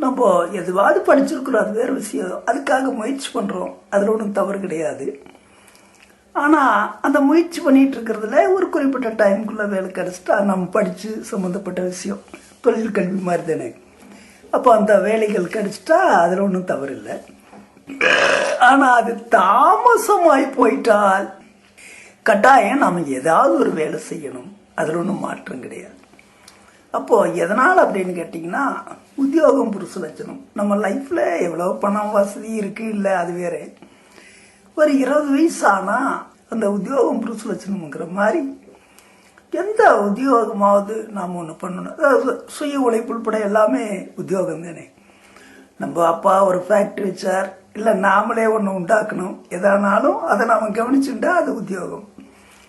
நம்ம எதுவாவது படிச்சிருக்கிறோம், அது வேறு விஷயம், அதுக்காக முயற்சி பண்ணுறோம், அதில் ஒன்றும் தவறு கிடையாது. ஆனால் அந்த முயற்சி பண்ணிகிட்டு இருக்கிறதுல ஒரு குறிப்பிட்ட டைமுக்குள்ளே வேலை கிடச்சிட்டா நம்ம படித்து சம்மந்தப்பட்ட விஷயம் தொழில் கல்வி மாதிரி தானே. அப்போ அந்த வேலைகள் கிடச்சிட்டா அதில் ஒன்றும் தவறு இல்லை. ஆனால் அது தாமசமாய் போயிட்டால் கட்டாயம் நாம் ஏதாவது ஒரு வேலை செய்யணும், அதில் ஒன்றும் மாற்றம் கிடையாது. அப்போ எதனால் அப்படின்னு கேட்டிங்கன்னா, உத்தியோகம் புருஷ லட்சணம். நம்ம லைஃப்ல எவ்வளோ பணம் வசதி இருக்கு இல்லை அது வேற. ஒரு 20 வயசு ஆனா அந்த உத்தியோகம் புருஷ லட்சணம்ங்கிற மாதிரி எந்த உத்தியோகமாவது நாம் ஒன்று பண்ணணும். அதாவது சுய உழைப்பு உள்பட எல்லாமே உத்தியோகம் தானே. நம்ம அப்பா ஒரு ஃபேக்ட்ரி வச்சார், இல்லை நாமளே ஒன்று உண்டாக்கணும், எதானாலும் அதை நாம் கவனிச்சுட்டா அது உத்தியோகம்.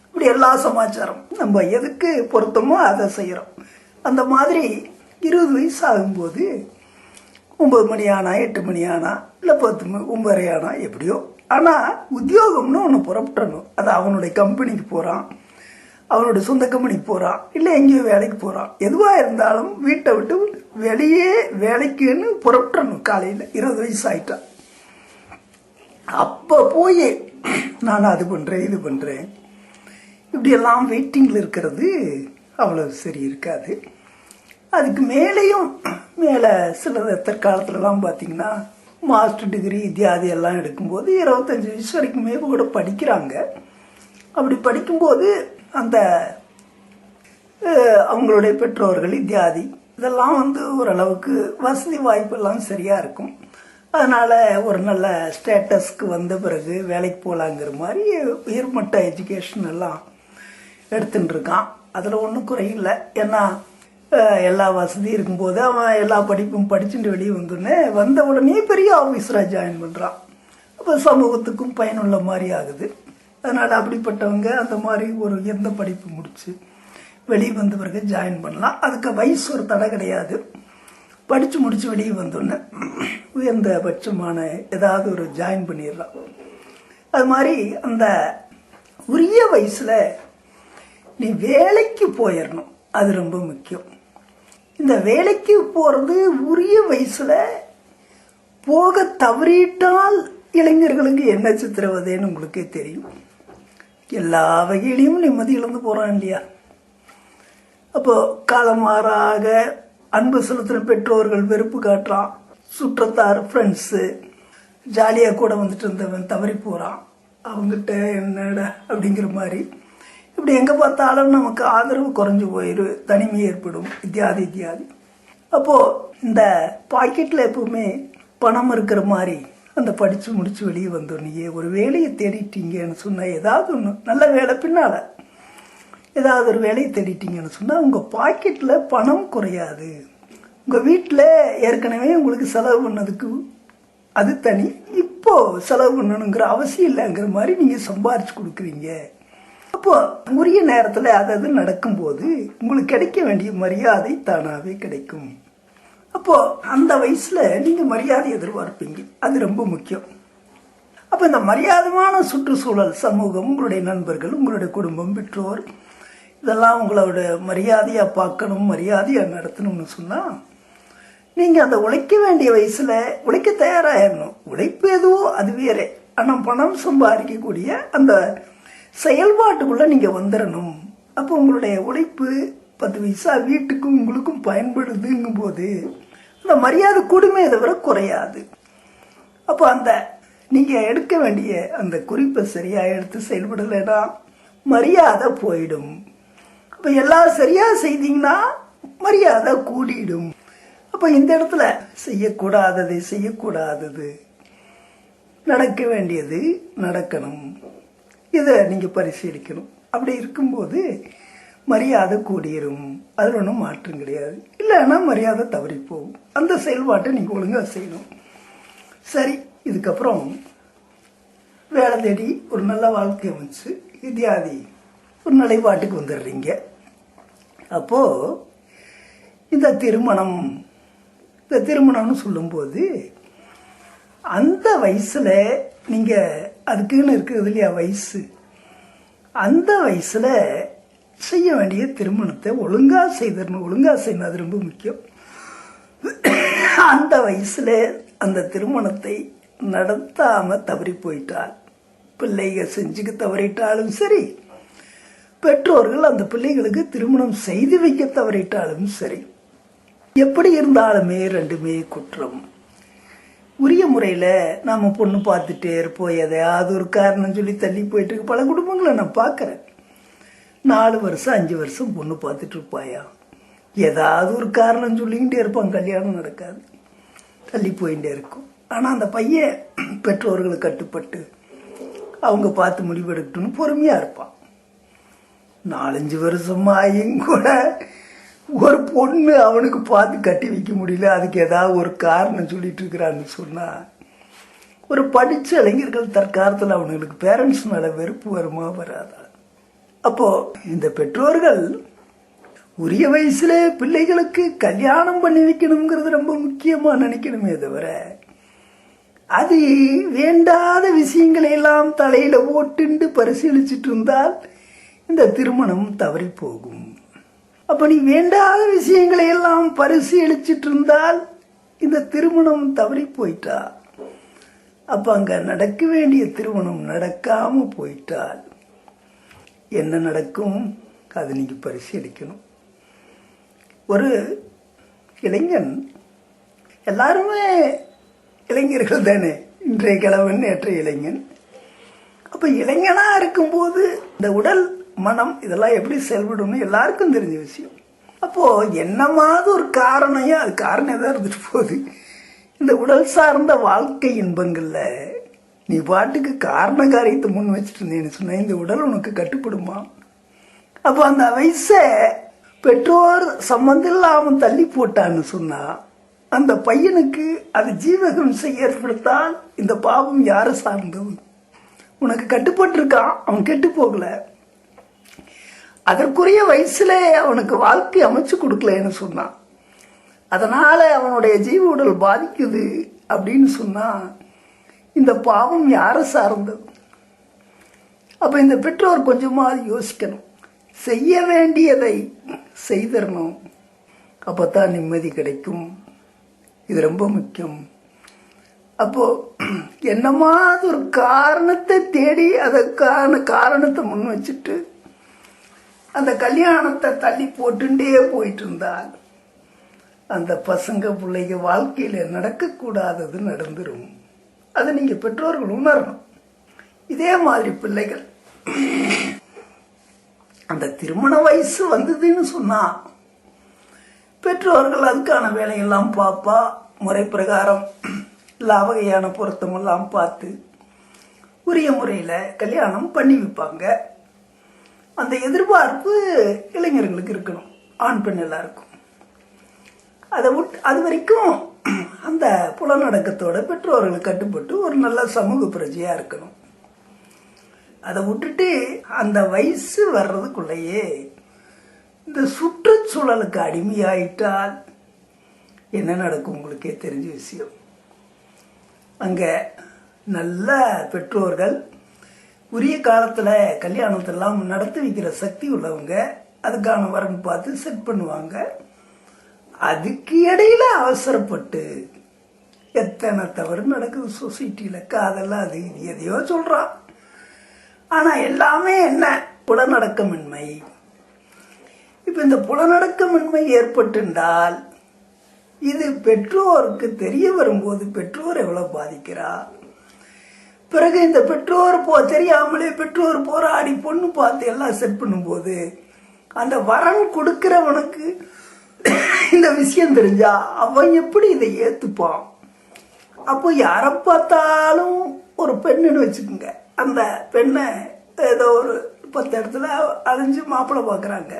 இப்படி எல்லா சமாச்சாரம் நம்ம எதுக்கு பொருத்தமோ அதை செய்கிறோம். அந்த மாதிரி 20 வயசு ஆகும்போது 9 மணி ஆனா 8 மணி ஆனா இல்லை 10 9:30 ஆனா எப்படியோ, ஆனால் உத்தியோகம்னு ஒன்று புறப்பட்டணும். அது அவனுடைய கம்பெனிக்கு போகிறான், அவனுடைய சொந்த கம்பெனிக்கு போகிறான், இல்லை எங்கேயோ வேலைக்கு போகிறான், எதுவாக இருந்தாலும் வீட்டை விட்டு வெளியே வேலைக்குன்னு புறப்பட்டணும். காலையில் 20 வயசு ஆயிட்டான். அப்போ போய் நான் அது பண்ணுறேன் இது பண்ணுறேன் இப்படியெல்லாம் வெயிட்டிங்கில் இருக்கிறது அவ்வளோ சரி இருக்காது. அதுக்கு மேலேயும் மேலே சில தற்காலத்துலலாம் பார்த்தீங்கன்னா மாஸ்டர் டிகிரி இத்தியாதி எல்லாம் எடுக்கும்போது 25 வயசு வரைக்குமே கூட படிக்கிறாங்க. அப்படி படிக்கும்போது அந்த அவங்களுடைய பெற்றோர்கள் இத்தியாதி இதெல்லாம் ஓரளவுக்கு வசதி வாய்ப்பெல்லாம் சரியாக இருக்கும். அதனால் ஒரு நல்ல ஸ்டேட்டஸ்க்கு வந்த பிறகு வேலைக்கு போகலாங்கிற மாதிரி உயர்மட்ட எஜுகேஷன் எல்லாம் எடுத்துட்டு இருக்கான். அதில் ஒன்றும் குறையில்லை. ஏன்னா எல்லா வசதியும் இருக்கும்போது அவன் எல்லா படிப்பும் படிச்சுட்டு வெளியே வந்த உடனே பெரிய ஆஃபீஸராக ஜாயின் பண்ணுறான். அப்போ சமூகத்துக்கும் பயனுள்ள மாதிரி ஆகுது. அதனால் அப்படிப்பட்டவங்க அந்த மாதிரி ஒரு உயர்ந்த படிப்பு முடித்து வெளியே வந்த பிறகு ஜாயின் பண்ணலாம். அதுக்கு வயசு ஒரு தடை கிடையாது. படித்து முடித்து வெளியே வந்தோடனே உயர்ந்தபட்சமான ஏதாவது ஒரு ஜாயின் பண்ணிடலாம். அது மாதிரி அந்த உரிய வயசில் நீ வேலைக்கு போயிடணும். அது ரொம்ப முக்கியம். இந்த வேலைக்கு போகிறது உரிய வயசில் போக தவறிட்டால் இளைஞர்களுக்கு என்ன சித்திரவதைன்னு உங்களுக்கே தெரியும். எல்லா வகையிலையும் நிம்மதி இழந்து போகிறான் இல்லையா. அப்போ காலமாறாக அன்பு செலுத்தின பெற்றோர்கள் வெறுப்பு காட்டுறான், சுற்றத்தார் ஃப்ரெண்ட்ஸு ஜாலியாக கூட வந்துட்டு இருந்தவன் தவறி போகிறான், அவங்ககிட்ட என்னடா அப்படிங்கிற மாதிரி. இப்படி எங்கே பார்த்தாலும் நமக்கு ஆதரவு குறைஞ்சி போயிடும், தனிமை ஏற்படும், இத்தியாதி இத்தியாதி. அப்போது இந்த பாக்கெட்டில் எப்பவுமே பணம் இருக்கிற மாதிரி அந்த படித்து முடித்து வெளியே வந்தோடனே ஒரு வேலையை தேடிட்டீங்கன்னு சொன்னால், ஏதாவது ஒன்று நல்ல வேலை பின்னால் ஏதாவது ஒரு வேலையை தேடிட்டீங்கன்னு சொன்னால் உங்கள் பாக்கெட்டில் பணம் குறையாது. உங்கள் வீட்டில் ஏற்கனவே உங்களுக்கு செலவு பண்ணதுக்கு அது தனி, இப்போது செலவு பண்ணணுங்கிற அவசியம் இல்லைங்கிற மாதிரி நீங்கள் சம்பாரிச்சு கொடுக்குறீங்க. அப்போ உரிய நேரத்தில் அது நடக்கும்போது உங்களுக்கு கிடைக்க வேண்டிய மரியாதை தானாகவே கிடைக்கும். அப்போ அந்த வயசுல நீங்க மரியாதை எதிர்பார்ப்பீங்க. அது ரொம்ப முக்கியம். அப்போ இந்த மரியாதையான சுற்றுச்சூழல், சமூகம், உங்களுடைய நண்பர்கள், உங்களுடைய குடும்பம், பெற்றோர் இதெல்லாம் உங்களோட மரியாதையா பார்க்கணும், மரியாதையா நடத்தணும்னு சொன்னா நீங்க அந்த உழைக்க வேண்டிய வயசுல உழைக்க தயாராகிடணும். உழைப்பு எதுவோ அது வேற, ஆனால் பணம் சம்பாதிக்கக்கூடிய அந்த செயல்பாட்டுக்குள்ள நீங்க வந்துடணும். அப்போ உங்களுடைய உழைப்பு 10 பைசா வீட்டுக்கும் உங்களுக்கும் பயன்படுதுங்கும் போது அந்த மரியாதை கூடுமே தவிர குறையாது. அப்போ அந்த நீங்க எடுக்க வேண்டிய அந்த குறிப்பை சரியா எடுத்து செயல்படலைன்னா மரியாதை போயிடும். அப்போ எல்லாம் சரியா செய்தீங்கன்னா மரியாதை கூடிடும். அப்போ இந்த இடத்துல செய்யக்கூடாதது செய்யக்கூடாதது, நடக்க வேண்டியது நடக்கணும், இதை நீங்க பரிசீலிக்கணும். அப்படி இருக்கும்போது மரியாதை கூடிரும். அதில் ஒன்றும் மாற்றம் கிடையாது. இல்லைன்னா மரியாதை தவறி போகும். அந்த செயல்பாட்டை நீங்கள் ஒழுங்காக செய்யணும். சரி, இதுக்கப்புறம் வேலை தேடி ஒரு நல்ல வாழ்க்கை அமைச்சு இத்தியாதி ஒரு நிலைப்பாட்டுக்கு வந்துடுறீங்க. அப்போது இந்த திருமணம்னு சொல்லும்போது அந்த வயசில் நீங்கள் அதுக்குன்னு இருக்கிறது இல்லையா வயசு, அந்த வயசில் செய்ய வேண்டிய திருமணத்தை ஒழுங்காக செய்திடணும். ஒழுங்காக செய்யணும், அது ரொம்ப முக்கியம். அந்த வயசில் அந்த திருமணத்தை நடத்தாமல் தவறி போயிட்டால், பிள்ளைகள் செஞ்சுக்க தவறிட்டாலும் சரி, பெற்றோர்கள் அந்த பிள்ளைகளுக்கு திருமணம் செய்து வைக்க தவறிட்டாலும் சரி, எப்படி இருந்தாலுமே ரெண்டுமே குற்றம். உரிய முறையில் நாம் பொண்ணு பார்த்துட்டே இருப்போம், எதையாவது ஒரு காரணம் சொல்லி தள்ளி போயிட்டு இருக்கு. பல குடும்பங்களை நான் பார்க்குறேன். 4 வருஷம் 5 வருஷம் பொண்ணு பார்த்துட்டு இருப்பாயா, ஏதாவது ஒரு காரணம் சொல்லிக்கிட்டே இருப்பான், கல்யாணம் நடக்காது, தள்ளி போயிட்டே இருக்கும். ஆனால் அந்த பையன் பெற்றோர்களுக்கு கட்டுப்பட்டு அவங்க பார்த்து முடிவெடுக்கட்டும்னு பொறுமையாக இருப்பான். 4-5 வருஷமாயும் கூட ஒரு பொண்ணு அவனுக்கு பார்த்து கட்டி வைக்க முடியல. அதுக்கு ஏதாவது ஒரு காரணம் சொல்லிட்டு இருக்கிறான்னு சொன்னா, ஒரு படித்த இளைஞர்கள் தற்காலத்தில் அவனுங்களுக்கு பேரண்ட்ஸ் மேல வெறுப்பு வருமா வராதா? அப்போ இந்த பெற்றோர்கள் உரிய வயசுல பிள்ளைகளுக்கு கல்யாணம் பண்ணி வைக்கணுங்கிறது ரொம்ப முக்கியமா நினைக்கணுமே தவிர, அது வேண்டாத விஷயங்களை எல்லாம் தலையில ஓட்டுண்டு பரிசீலிச்சுட்டு இருந்தால் இந்த திருமணம் தவறி போகும். அப்ப நீ வேண்டாத விஷயங்களை எல்லாம் பரிசீலிச்சுட்டு இருந்தால் இந்த திருமணம் தவறி போயிட்டா, அப்ப அங்க நடக்க வேண்டிய திருமணம் நடக்காம போயிட்டால் என்ன நடக்கும்? அது நீங்க பரிசீலிக்கணும். ஒரு இளைஞன், எல்லாருமே இளைஞர்கள் தானே, இன்றைய கிழவன் நேற்றைய இளைஞன். அப்ப இளைஞனா இருக்கும்போது இந்த உடல் மனம் இதெல்லாம் எப்படி செயல்படும்னு எல்லாருக்கும் தெரிஞ்ச விஷயம். அப்போ என்னமாவது ஒரு காரணம், அது காரணம் தான் இருந்துட்டு போகுது. இந்த உடல் சார்ந்த வாழ்க்கை இன்பங்கள்ல நீ பாட்டுக்கு காரண காரியத்தை முன் வச்சுட்டு இருந்தேன்னு சொன்ன இந்த உடல் உனக்கு கட்டுப்படுமா? அப்போ அந்த வயசை பெற்றோர் சம்பந்தம் இல்லாமல் தள்ளி போட்டான்னு சொன்னா, அந்த பையனுக்கு அது ஜீவஹிம்சை ஏற்படுத்தால் இந்த பாவம் யாரை சார்ந்தது? உனக்கு கட்டுப்பட்டு இருக்கான், அவன் கெட்டு போகல. அதற்குரிய வயசுல அவனுக்கு வாழ்க்கை அமைச்சு கொடுக்கலன்னு சொன்னான், அதனால அவனுடைய ஜீவ உடல் பாதிக்குது அப்படின்னு சொன்னா, இந்த பாவம் யாரை சார்ந்தது? அப்ப இந்த பெற்றோர் கொஞ்சமா யோசிக்கணும். செய்ய வேண்டியதை செய்தரணும், அப்பதான் நிம்மதி கிடைக்கும். இது ரொம்ப முக்கியம். அப்போ என்னமாவது ஒரு காரணத்தை தேடி அதற்கான காரணத்தை முன் வச்சுட்டு அந்த கல்யாணத்தை தள்ளி போட்டுட்டே போயிட்டு இருந்தால் அந்த பசங்க பிள்ளைங்க வாழ்க்கையில நடக்கக்கூடாதது நடந்துரும். அதை நீங்க பெற்றோர்கள் உணரணும். இதே மாதிரி பிள்ளைகள் அந்த திருமண வயசு வந்ததுன்னு சொன்னா பெற்றோர்கள் அதுக்கான வேலையெல்லாம் பார்ப்பா, முறை பிரகாரம் எல்லா வகையான பொருத்தமெல்லாம் பார்த்து உரிய முறையில கல்யாணம் பண்ணி வைப்பாங்க. அந்த எதிர்பார்ப்பு இளைஞர்களுக்கு இருக்கணும், ஆண் பெண் எல்லாருக்கும். அதை விட்டு அது வரைக்கும் அந்த புலநடக்கத்தோட பெற்றோர்கள் கட்டுப்பட்டு ஒரு நல்ல சமூக பிரஜையா இருக்கணும். அதை விட்டுட்டு அந்த வயசு வர்றதுக்குள்ளேயே இந்த சுற்றுச்சூழலுக்கு அடிமையாயிட்டால் என்ன நடக்கும் உங்களுக்கே தெரிஞ்ச விஷயம். அங்க நல்ல பெற்றோர்கள் உரிய காலத்துல கல்யாணத்தெல்லாம் நடத்தி வைக்கிற சக்தி உள்ளவங்க அதுக்கான வரன் பார்த்து செட் பண்ணுவாங்க. அதுக்கு இடையில அவசரப்பட்டு எத்தனை தவறு நடக்குது சொசைட்டியில. காதெல்லாம் அது இது எதையோ சொல்றான், ஆனா எல்லாமே என்ன? புலனடக்கமின்மை. இப்ப இந்த புலனடக்கமின்மை ஏற்பட்டுண்டால் இது பெற்றோருக்கு தெரிய வரும்போது பெற்றோர் எவ்வளவு பாதிக்கிறார். பிறகு இந்த பெற்றோர் தெரியாமலே பெற்றோர் போராடி பொண்ணு பார்த்து எல்லாம் செட் பண்ணும்போது அந்த வரன் கொடுக்கிறவனுக்கு இந்த விஷயம் தெரிஞ்சா அவன் எப்படி இதை ஏத்துப்பான்? அப்போ யாரை பார்த்தாலும் ஒரு பெண்ணுன்னு வச்சுக்கோங்க, அந்த பெண்ணை ஏதோ ஒரு 10 இடத்துல அலைஞ்சு மாப்பிள்ளை பார்க்குறாங்க.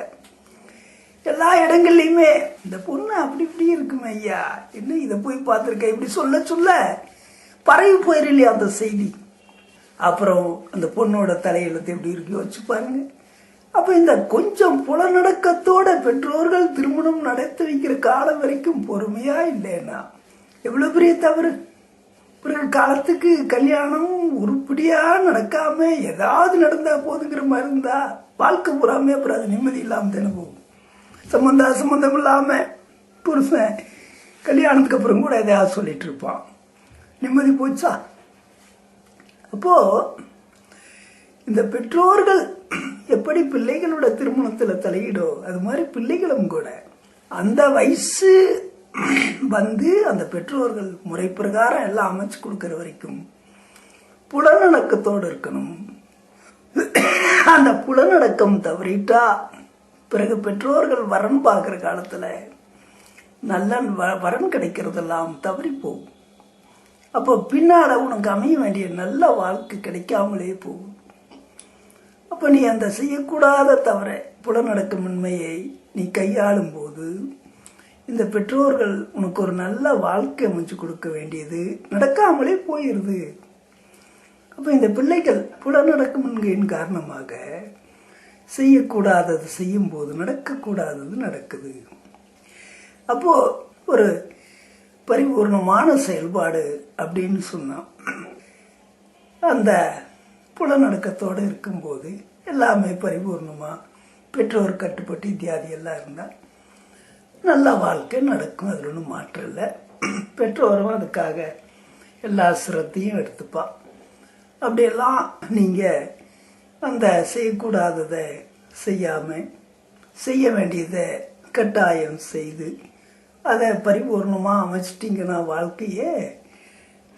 எல்லா இடங்கள்லையுமே இந்த பொண்ணு அப்படி இப்படி இருக்குமே, ஐயா என்ன இதை போய் பார்த்துருக்க, இப்படி சொல்ல சொல்ல பரவி போயிடலையா அந்த செய்தி. அப்புறம் அந்த பொண்ணோட தலையெழுத்து எப்படி இருக்கு யோசிச்சு பாருங்க. அப்ப இந்த கொஞ்சம் புலநடக்கத்தோட பெற்றோர்கள் திருமணம் நடத்தி வைக்கிற காலம் வரைக்கும் பொறுமையா இல்லைன்னா எவ்வளவு பெரிய தவறு. பிறகு காலத்துக்கு கல்யாணம் உருப்படியா நடக்காம ஏதாவது நடந்தா போதுங்கிற மாதிரி இருந்தா வாழ்க்கை பூராமே அப்புறம் அது நிம்மதி இல்லாம தானே போகும். சம்பந்தம் இல்லாம புருஷன் கல்யாணத்துக்கு அப்புறம் கூட எதையாவது சொல்லிட்டு இருப்பான், நிம்மதி போச்சா? அப்போ இந்த பெற்றோர்கள் எப்படி பிள்ளைகளோட திருமணத்துல தலையிடோ அது மாதிரி பிள்ளைகளும் கூட அந்த வயசு வந்து அந்த பெற்றோர்கள் முறை பிரகாரம் எல்லாம் அமைச்சு கொடுக்கிற வரைக்கும் புலனடக்கத்தோடு இருக்கணும். அந்த புலனடக்கம் தவறிட்டா பிறகு பெற்றோர்கள் வரன் பார்க்குற காலத்தில் நல்ல வரன் கிடைக்கிறதெல்லாம் தவறி போகும். அப்போ பின்னால் உனக்கு அமைய வேண்டிய நல்ல வாழ்க்கை கிடைக்காமலே போகும். அப்போ நீ அந்த செய்யக்கூடாத தவிர புலனடக்கமின்மையை நீ கையாளும் போது இந்த பெற்றோர்கள் உனக்கு ஒரு நல்ல வாழ்க்கை அமைச்சு கொடுக்க வேண்டியது நடக்காமலே போயிடுது. அப்போ இந்த பிள்ளைகள் புலனடக்கமின்மையின் காரணமாக செய்யக்கூடாதது செய்யும் போது நடக்கக்கூடாதது நடக்குது. அப்போ ஒரு பரிபூர்ணமான செயல்பாடு அப்படின்னு சொன்னா அந்த புலநடக்கத்தோடு இருக்கும்போது எல்லாமே பரிபூர்ணமா பெற்றோர் கட்டுப்பட்டு இத்தியாதி எல்லாம் இருந்தால் நல்ல வாழ்க்கை நடக்கும். அதில் ஒன்றும் மாற்றம் இல்லை. பெற்றோரும் அதுக்காக எல்லா சிரத்தையும் எடுத்துப்பா. அப்படியெல்லாம் நீங்கள் அந்த செய்யக்கூடாததை செய்யாமல் செய்ய வேண்டியதை கட்டாயம் செய்து அதை பரிபூர்ணமாக அமைச்சிட்டிங்கன்னா வாழ்க்கையே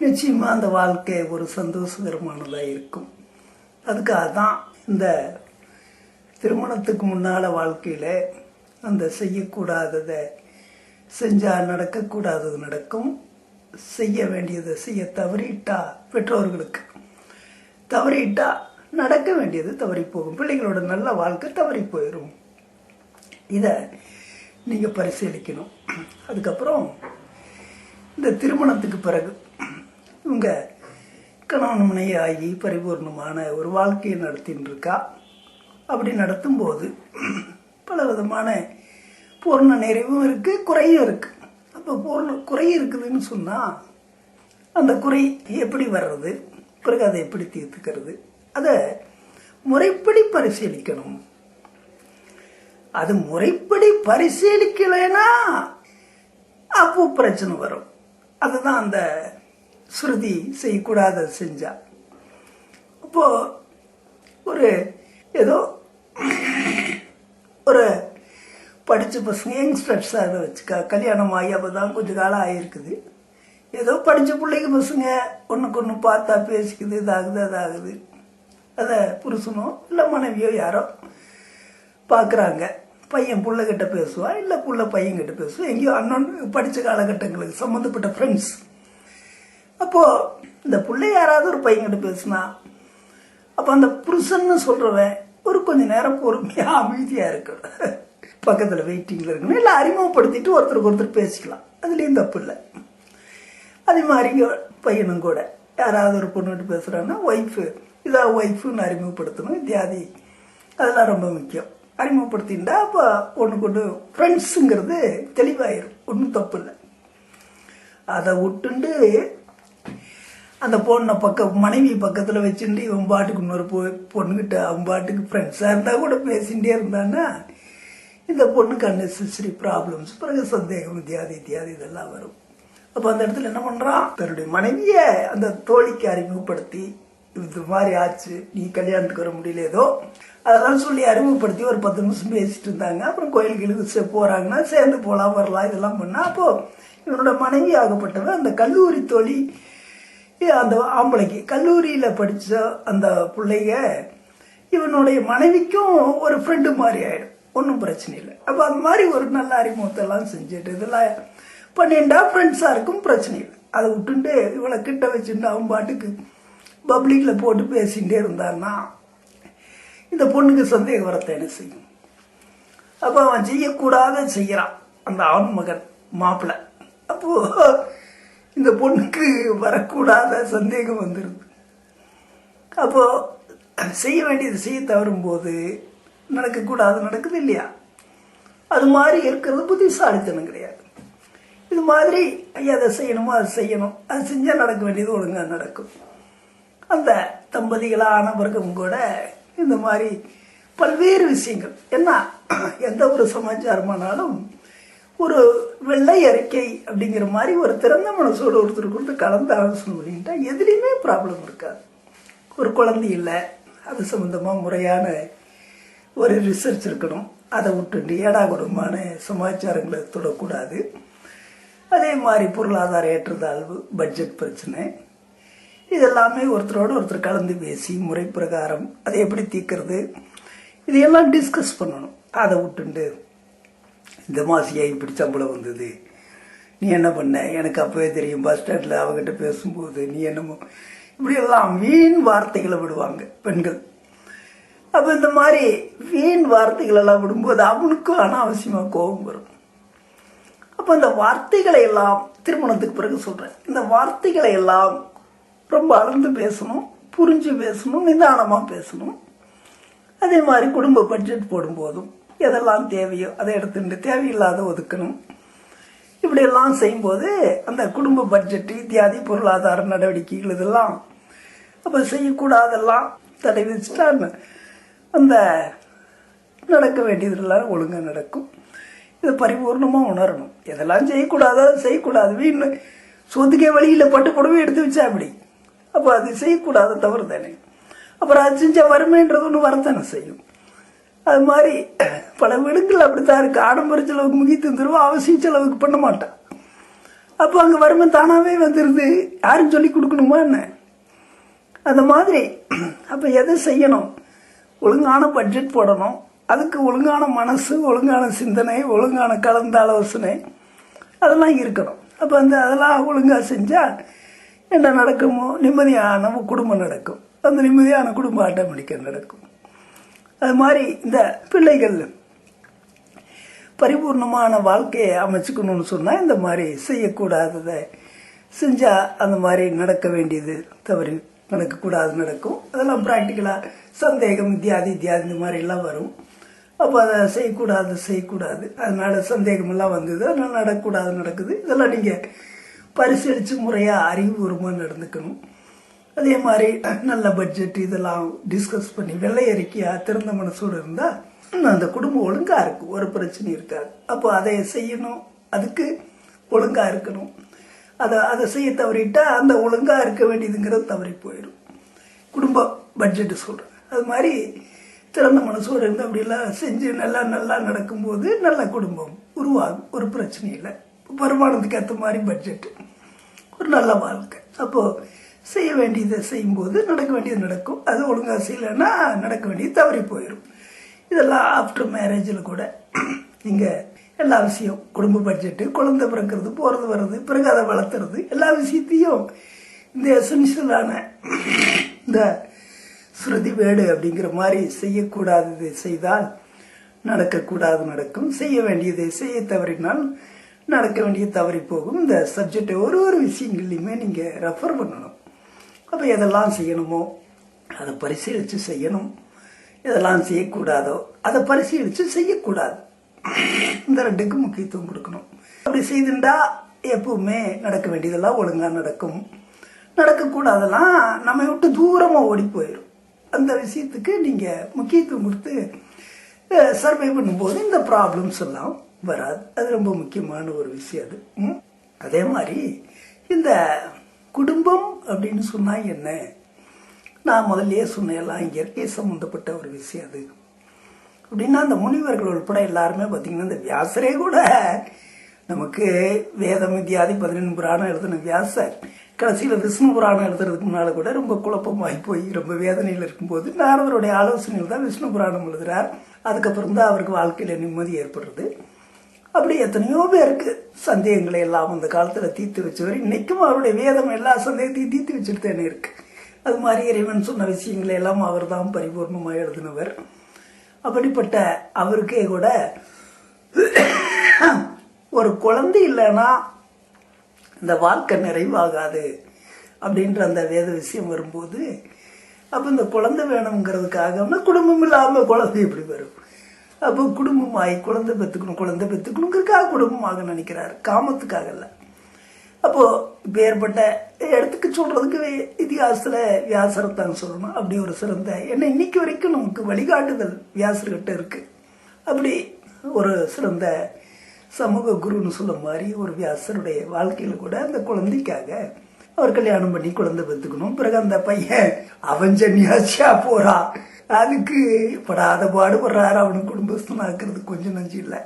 நிச்சயமாக அந்த வாழ்க்கை ஒரு சந்தோஷகரமானதாக இருக்கும். அதுக்காக தான் இந்த திருமணத்துக்கு முன்னால் வாழ்க்கையில் அந்த செய்யக்கூடாததை செஞ்சால் நடக்கக்கூடாதது நடக்கும். செய்ய வேண்டியதை செய்ய தவறிட்டா பெற்றோர்களுக்கு தவறிட்டா நடக்க வேண்டியது தவறி போகும். பிள்ளைகளோட நல்ல வாழ்க்கை தவறி போயிடும். இதை நீங்கள் பரிசீலிக்கணும். அதுக்கப்புறம் இந்த திருமணத்துக்கு பிறகு இவங்க கணவன் மனைவி ஆகி பரிபூர்ணமான ஒரு வாழ்க்கையை நடத்தின்னு இருக்கா. அப்படி நடத்தும்போது பல விதமான பூர்ண நிறைவும் இருக்கு, குறையும் இருக்கு. அப்போ குறை இருக்குதுன்னு சொன்னா அந்த குறை எப்படி வர்றது, பிறகு அதை எப்படி தீர்த்துக்கிறது, அதை முறைப்படி பரிசீலிக்கணும். அது முறைப்படி பரிசீலிக்கலைன்னா அப்போ பிரச்சனை வரும். அதுதான் அந்த ஸ்ருதி செய்யக்கூடாத செஞ்சா. அப்போ ஒரு ஏதோ ஒரு படித்த பசங்க யங்ஸ்டர்ஸாக வச்சுக்கா, கல்யாணம் ஆகி அப்போ தான் கொஞ்சம் காலம் ஆகிருக்குது. ஏதோ படித்த பிள்ளைங்க பசங்க ஒன்றுக்கு ஒன்று பார்த்தா பேசிக்குது, இதாகுது அதாகுது. அதை புருஷனோ இல்லை மனைவியோ யாரோ பார்க்குறாங்க. பையன் பிள்ளைகிட்ட பேசுவான், இல்லை பிள்ளை பையன்கிட்ட பேசுவான், எங்கேயோ அண்ணன் படித்த காலகட்டங்களுக்கு சம்மந்தப்பட்ட ஃப்ரெண்ட்ஸ். அப்போது இந்த பிள்ளை யாராவது ஒரு பையன்கிட்ட பேசுனா அப்போ அந்த புருஷன்னு சொல்கிறவன் ஒரு கொஞ்ச நேரம் பொறுமையாக அமைதியாக இருக்கணும். பக்கத்தில் வெயிட்டிங்கில் இருக்கணும். இல்லை அறிமுகப்படுத்திட்டு ஒருத்தருக்கு ஒருத்தர் பேசிக்கலாம், அதுலேயும் தப்பு இல்லை. அதே மாதிரி பையனும் கூட யாராவது ஒரு பொண்ணுகிட்ட பேசுகிறான்னா ஒய்ஃபு இதான் ஒய்ஃபுன்னு அறிமுகப்படுத்தணும். இத்தியாதி அதெல்லாம் ரொம்ப முக்கியம். அறிமுகப்படுத்திண்டா அப்போ ஒன்றுக்கு ஒன்று ஃப்ரெண்ட்ஸுங்கிறது தெளிவாயிரும், ஒன்றும் தப்பு இல்லை. அதை விட்டுண்டு அந்த பொண்ணை மனைவி பக்கத்தில் வச்சுட்டு இவன் பாட்டுக்கு இன்னொரு பொண்ணுக்கிட்ட அவன் பாட்டுக்கு ஃப்ரெண்ட்ஸாக இருந்தால் கூட பேசிகிட்டே இருந்தான்னா இந்த பொண்ணுக்கு அன்னெசரி ப்ராப்ளம்ஸ், பிறகு சந்தேகம் இத்தியாதி இதெல்லாம் வரும். அப்போ அந்த இடத்துல என்ன பண்ணுறான், தன்னுடைய மனைவியை அந்த தோழிக்கு அறிமுகப்படுத்தி இது மாதிரி ஆச்சு, நீ கல்யாணத்துக்கு வர முடியல ஏதோ அதெல்லாம் சொல்லி அறிமுகப்படுத்தி ஒரு 10 நிமிஷம் பேசிட்டு இருந்தாங்க. அப்புறம் கோயிலுக்கு போகிறாங்கன்னா சேர்ந்து போகலாம் வரலாம் இதெல்லாம் பண்ணால் அப்போது இவனோட மனைவி ஆகப்பட்டவன் அந்த கல்லூரி தோழி அந்த ஆம்பளைக்கு கல்லூரியில் படித்த அந்த பிள்ளைங்க இவனுடைய மனைவிக்கும் ஒரு ஃப்ரெண்டு மாதிரி ஆகிடும், ஒன்றும் பிரச்சனை இல்லை. அப்போ அந்த மாதிரி ஒரு நல்ல அறிமுகத்தெல்லாம் செஞ்சுட்டு இதெல்லாம் பண்ணிண்டா ஃப்ரெண்ட்ஸாக இருக்கும், பிரச்சனை இல்லை. அதை விட்டுட்டு இவளை கிட்ட வச்சுட்டு அவன் பாட்டுக்கு பப்ளிக்கில் போட்டு பேசிகிட்டே இருந்தான்னா இந்த பொண்ணுக்கு சந்தேகம் வரத்தை என்ன செய்யும். அப்போ அவன் செய்யக்கூடாத செய்கிறான் அந்த ஆண் மகன் மாப்பிள்ளை. அப்போது இந்த பொண்ணுக்கு வரக்கூடாத சந்தேகம் வந்துடுது. அப்போது செய்ய வேண்டியது செய்ய தவறும்போது நடக்கக்கூடாது நடக்குது இல்லையா. அது மாதிரி இருக்கிறது புத்திசாலித்தனம் கிடையாது. இது மாதிரி ஐயா அதை செய்யணுமோ அது செய்யணும், அது செஞ்சால் நடக்க வேண்டியது ஒழுங்காக நடக்கும். அந்த தம்பதிகளான வர்க்கம் கூட இந்த மாதிரி பல்வேறு விஷயங்கள் என்ன எந்த ஒரு சமாச்சாரமானாலும் ஒரு வெள்ளை அறிக்கை அப்படிங்கிற மாதிரி ஒரு திறந்த மனசோடு ஒருத்தருக்கு கலந்து ஆலோசனை பண்ணிட்டா எதுலேயுமே ப்ராப்ளம் இருக்காது. ஒரு குழந்தை இல்லை, அது சம்மந்தமாக முறையான ஒரு ரிசர்ச் இருக்கணும். அதை விட்டு ஏடாகுடமான சமாச்சாரங்களை தொடக்கூடாது. அதே மாதிரி பொருளாதார ஏற்றத்தாழ்வு, பட்ஜெட் பிரச்சனை, இதெல்லாமே ஒருத்தரோடு ஒருத்தர் கலந்து பேசி முறை பிரகாரம் அதை எப்படி தீர்க்கறது இதையெல்லாம் டிஸ்கஸ் பண்ணணும். அதை விட்டுண்டு இந்த மாசியா இப்படி சம்பளம் வந்தது, நீ என்ன பண்ண, எனக்கு அப்பவே தெரியும், பஸ் ஸ்டாண்டில் அவகிட்ட பேசும்போது நீ என்னமோ, இப்படியெல்லாம் வீண் வார்த்தைகளை விடுவாங்க பெண்கள். அப்போ இந்த மாதிரி வீண் வார்த்தைகள் எல்லாம் விடும்போது அவனுக்கும் அனாவசியமாக கோபம் வரும். அப்போ இந்த வார்த்தைகளை எல்லாம் திருமணத்துக்கு பிறகு சொல்கிறேன், இந்த வார்த்தைகளை எல்லாம் ரொம்ப அளந்து பேசணும், புரிஞ்சு பேசணும், நிதானமாக பேசணும். அதே மாதிரி குடும்ப பட்ஜெட் போடும்போதும் எதெல்லாம் தேவையோ அதை எடுத்துட்டு தேவையில்லாத ஒதுக்கணும். இப்படியெல்லாம் செய்யும்போது அந்த குடும்ப பட்ஜெட் இத்தியாதி பொருளாதார நடவடிக்கைகள் இதெல்லாம் அப்போ செய்யக்கூடாதெல்லாம் தடை வச்சுட்டா அந்த நடக்க வேண்டியதெல்லாம் ஒழுங்காக நடக்கும். இதை பரிபூர்ணமாக உணரணும். எதெல்லாம் செய்யக்கூடாதோ செய்யக்கூடாது. வீண் சொத்துக்கே வழியில் பட்டு புடவை எடுத்து வச்சா அப்படி, அப்போ அது செய்யக்கூடாது, தவறு தானே. அப்புறம் அது செஞ்சால் வறுமைன்றது ஒன்று வரத்தானே செய்யும். அது மாதிரி பல வீடுகள் அப்படித்தான் இருக்குது. ஆடம்பர செலவுக்கு முக்கியத்துவம் தருவோம், அவசிய செலவுக்கு பண்ண மாட்டான். அப்போ அங்கே வறுமை தானாகவே வந்துடுது, யாரும் சொல்லி கொடுக்கணுமா என்ன? அந்த மாதிரி அப்போ எதை செய்யணும், ஒழுங்கான பட்ஜெட் போடணும். அதுக்கு ஒழுங்கான மனசு, ஒழுங்கான சிந்தனை, ஒழுங்கான கலந்த ஆலோசனை அதெல்லாம் இருக்கணும். அப்போ அதெல்லாம் ஒழுங்காக செஞ்சால் என்ன நடக்குமோ, நிம்மதியான குடும்பம் நடக்கும். அந்த நிம்மதியான குடும்பம் ஆட்டோமேட்டிக்காக நடக்கும். அது மாதிரி இந்த பிள்ளைகள் பரிபூர்ணமான வாழ்க்கையை அமைச்சுக்கணும்னு சொன்னால் இந்த மாதிரி செய்யக்கூடாததை செஞ்சால் அந்த மாதிரி நடக்க வேண்டியது தவறி நடக்கக்கூடாது நடக்கும். அதெல்லாம் ப்ராக்டிக்கலாக சந்தேகம் இத்தியாதி இந்த மாதிரிலாம் வரும். அப்போ அதை செய்யக்கூடாது, அதனால சந்தேகமெல்லாம் வந்தது, அதனால் நடக்கக்கூடாது நடக்குது. இதெல்லாம் நீங்கள் பரிசீலித்து முறையாக அறிவுபூர்வமாக நடந்துக்கணும். அதே மாதிரி நல்ல பட்ஜெட் இதெல்லாம் டிஸ்கஸ் பண்ணி வெள்ளை அறிக்கையாக திறந்த மனசோடு இருந்தால் அந்த குடும்பம் ஒழுங்காக இருக்கும், ஒரு பிரச்சனை இருக்காது. அப்போ அதை செய்யணும், அதுக்கு ஒழுங்காக இருக்கணும். அதை செய்ய தவறிட்டா அந்த ஒழுங்காக இருக்க வேண்டியதுங்கிறது தவறி போயிடும். குடும்ப பட்ஜெட்டு சொல்கிறேன். அது மாதிரி திறந்த மனசோடு இருந்து அப்படிலாம் செஞ்சு நல்லா நடக்கும்போது நல்ல குடும்பம் உருவாகும், ஒரு பிரச்சனை இல்லை. வருமானத்துக்கு ஏற்ற மாதிரி பட்ஜெட்டு, ஒரு நல்ல வாழ்க்கை. அப்போது செய்ய வேண்டியதை செய்யும்போது நடக்க வேண்டியது நடக்கும். அது ஒழுங்காக செய்யலைன்னா நடக்க வேண்டியது தவறி போயிடும். இதெல்லாம் ஆஃப்டர் மேரேஜில் கூட இங்கே எல்லா விஷயம், குடும்ப பட்ஜெட்டு, குழந்தை பிறக்கிறது, போகிறது வர்றது, பிறகு அதை வளர்த்துறது, எல்லா விஷயத்தையும் இந்த எசென்ஷியலான இந்த ஸ்ருதி வேடு அப்படிங்கிற மாதிரி செய்யக்கூடாததை செய்தால் நடக்கக்கூடாது நடக்கும், செய்ய வேண்டியதை செய்ய தவறினால் நடக்க வேண்டியது தவறி போகும். இந்த சப்ஜெக்டை ஒரு விஷயங்கள்லையுமே நீங்கள் ரெஃபர் பண்ணணும். அப்போ எதெல்லாம் செய்யணுமோ அதை பரிசீலித்து செய்யணும், எதெல்லாம் செய்யக்கூடாதோ அதை பரிசீலித்து செய்யக்கூடாது. இந்த ரெண்டுக்கு முக்கியத்துவம் கொடுக்கணும். அப்படி செய்துண்டா எப்பவுமே நடக்க வேண்டியதெல்லாம் ஒழுங்காக நடக்கும். நடக்கக்கூடாதெல்லாம் நம்ம விட்டு தூரமாக ஓடி போயிடும். அந்த விஷயத்துக்கு நீங்கள் முக்கியத்துவம் கொடுத்து சர்வை பண்ணும்போது இந்த ப்ராப்ளம்ஸ் எல்லாம் வராது. அது ரொம்ப முக்கியமான ஒரு விஷயம் அது. அதே மாதிரி இந்த குடும்பம் அப்படின்னு சொன்னால் என்ன, நான் முதல்லையே சொன்னேன், இயற்கை சம்மந்தப்பட்ட ஒரு விஷயம் அது. அப்படின்னா அந்த முனிவர்கள் உட்பட எல்லாருமே பார்த்தீங்கன்னா, இந்த வியாசரே கூட நமக்கு வேதம் இத்தியாதி 11 புராணம் எழுதின வியாசர் கடைசியில் விஷ்ணு புராணம் எழுதுறதுக்கு முன்னால் கூட ரொம்ப குழப்பமாகி போய் ரொம்ப வேதனையில் இருக்கும்போது நாரதருடைய ஆலோசனையில் தான் விஷ்ணு புராணம் எழுதுறார். அதுக்கப்புறம் தான் அவருக்கு வாழ்க்கையில் நிம்மதி ஏற்படுறது. அப்படி எத்தனையோ பேருக்கு சந்தேகங்களை எல்லாம் அந்த காலத்தில் தீர்த்து வச்சவர். இன்னைக்கும் அவருடைய வேதம் எல்லா சந்தேகத்தையும் தீர்த்து வச்சுட்டு தானே இருக்கு. அது மாதிரி இறைவன் சொன்ன விஷயங்களை எல்லாம் அவர் தான் பரிபூர்ணமாக எழுதினவர். அப்படிப்பட்ட அவருக்கே கூட ஒரு குழந்தை இல்லைன்னா இந்த வாழ்க்கை நிறைவாகாது அப்படின்ற அந்த வேத விஷயம் வரும்போது, அப்போ இந்த குழந்தை வேணுங்கிறதுக்காக குடும்பம் இல்லாமல் குழந்தை எப்படி வரும்? அப்போ குடும்பமாகி குழந்தை பெற்றுக்கணுங்கிறதுக்காக குடும்பமாக நினைக்கிறார், காமத்துக்காக இல்லை. அப்போது இப்போ ஏற்பட்ட இடத்துக்கு சொல்கிறதுக்கு இதிகாசத்தில் வியாசரத்தான் சொல்லணும். அப்படி ஒரு சிறந்த என்ன இன்னைக்கு வரைக்கும் நமக்கு வழிகாட்டுதல் வியாசர்கிட்ட இருக்குது. அப்படி ஒரு சிறந்த சமூக குருன்னு சொல்ல மாதிரி ஒரு வியாசருடைய வாழ்க்கையில் கூட அந்த குழந்தைக்காக அவர் கல்யாணம் பண்ணி குழந்தை பெற்றுக்கணும். பிறகு அந்த பையன் அவன் ஜன்னியாச்சியா போறான், அதுக்கு படாத பாடுபடுறாரு. அவனுக்கு குடும்பஸ்தனாக்குறது கொஞ்சம் நஞ்சு இல்லை.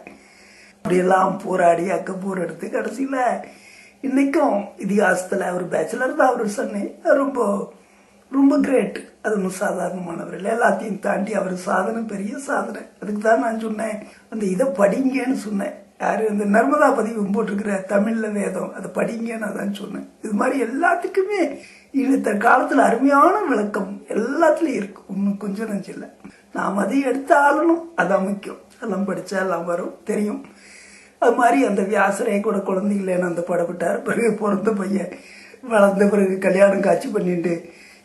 அப்படியெல்லாம் போராடி அக்கப்போர் எடுத்து கடைசியில் இன்னைக்கும் இதிகாசத்தில் அவர் பேச்சுலர் தான். அவர் சொன்னேன் ரொம்ப ரொம்ப கிரேட். அது ஒன்றும் சாதாரணமானவர் இல்லை. எல்லாத்தையும் தாண்டி அவர் சாதனை பெரிய சாதனை. அதுக்கு தான் நான் சொன்னேன், அந்த இதை படிங்கன்னு சொன்னேன். யாரு இந்த நர்மதா பதிவு போட்டிருக்கிற தமிழ்ல வேதம், அதை படிங்கன்னு அதான் சொன்னேன். இது மாதிரி எல்லாத்துக்குமே இந்த காலத்துல அருமையான விளக்கம் எல்லாத்துலயும் இருக்கு. ஒன்னும் கொஞ்சம் நஞ்சு இல்லை. நாம் அதை எடுத்து ஆளணும், அதான் முக்கியம். எல்லாம் படிச்சா எல்லாம் வரும், தெரியும். அது மாதிரி அந்த வியாசரே கூட குழந்தை இல்லைன்னு அந்த படப்பட்டார். பிறகு பிறந்த பையன் வளர்ந்த பிறகு கல்யாணம் காட்சி பண்ணிட்டு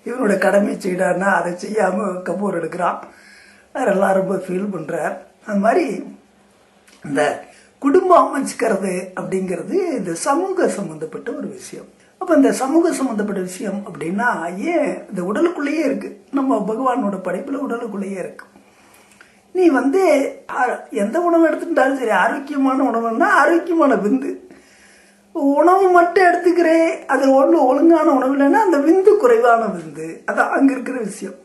இவனோட கடமை செய்யறாருன்னா அதை செய்யாம கபூர் எடுக்கிறான். அதெல்லாம் ரொம்ப ஃபீல் பண்றார். அது மாதிரி இந்த குடும்பம் அமைச்சுக்கிறது அப்படிங்கிறது இந்த சமூக சம்பந்தப்பட்ட ஒரு விஷயம். அப்ப இந்த சமூக சம்பந்தப்பட்ட விஷயம் அப்படின்னா ஏன் இந்த உடலுக்குள்ளேயே இருக்கு. நம்ம பகவானோட படைப்புல உடலுக்குள்ளேயே இருக்கு. நீ எந்த உணவு எடுத்துட்டாலும் சரி, ஆரோக்கியமான உணவுன்னா ஆரோக்கியமான விந்து. உணவு மட்டும் எடுத்துக்கிறேன், அதில் ஒழுங்கான உணவு இல்லைன்னா அந்த விந்து குறைவான விந்து. அதான் அங்க இருக்கிற விஷயம்,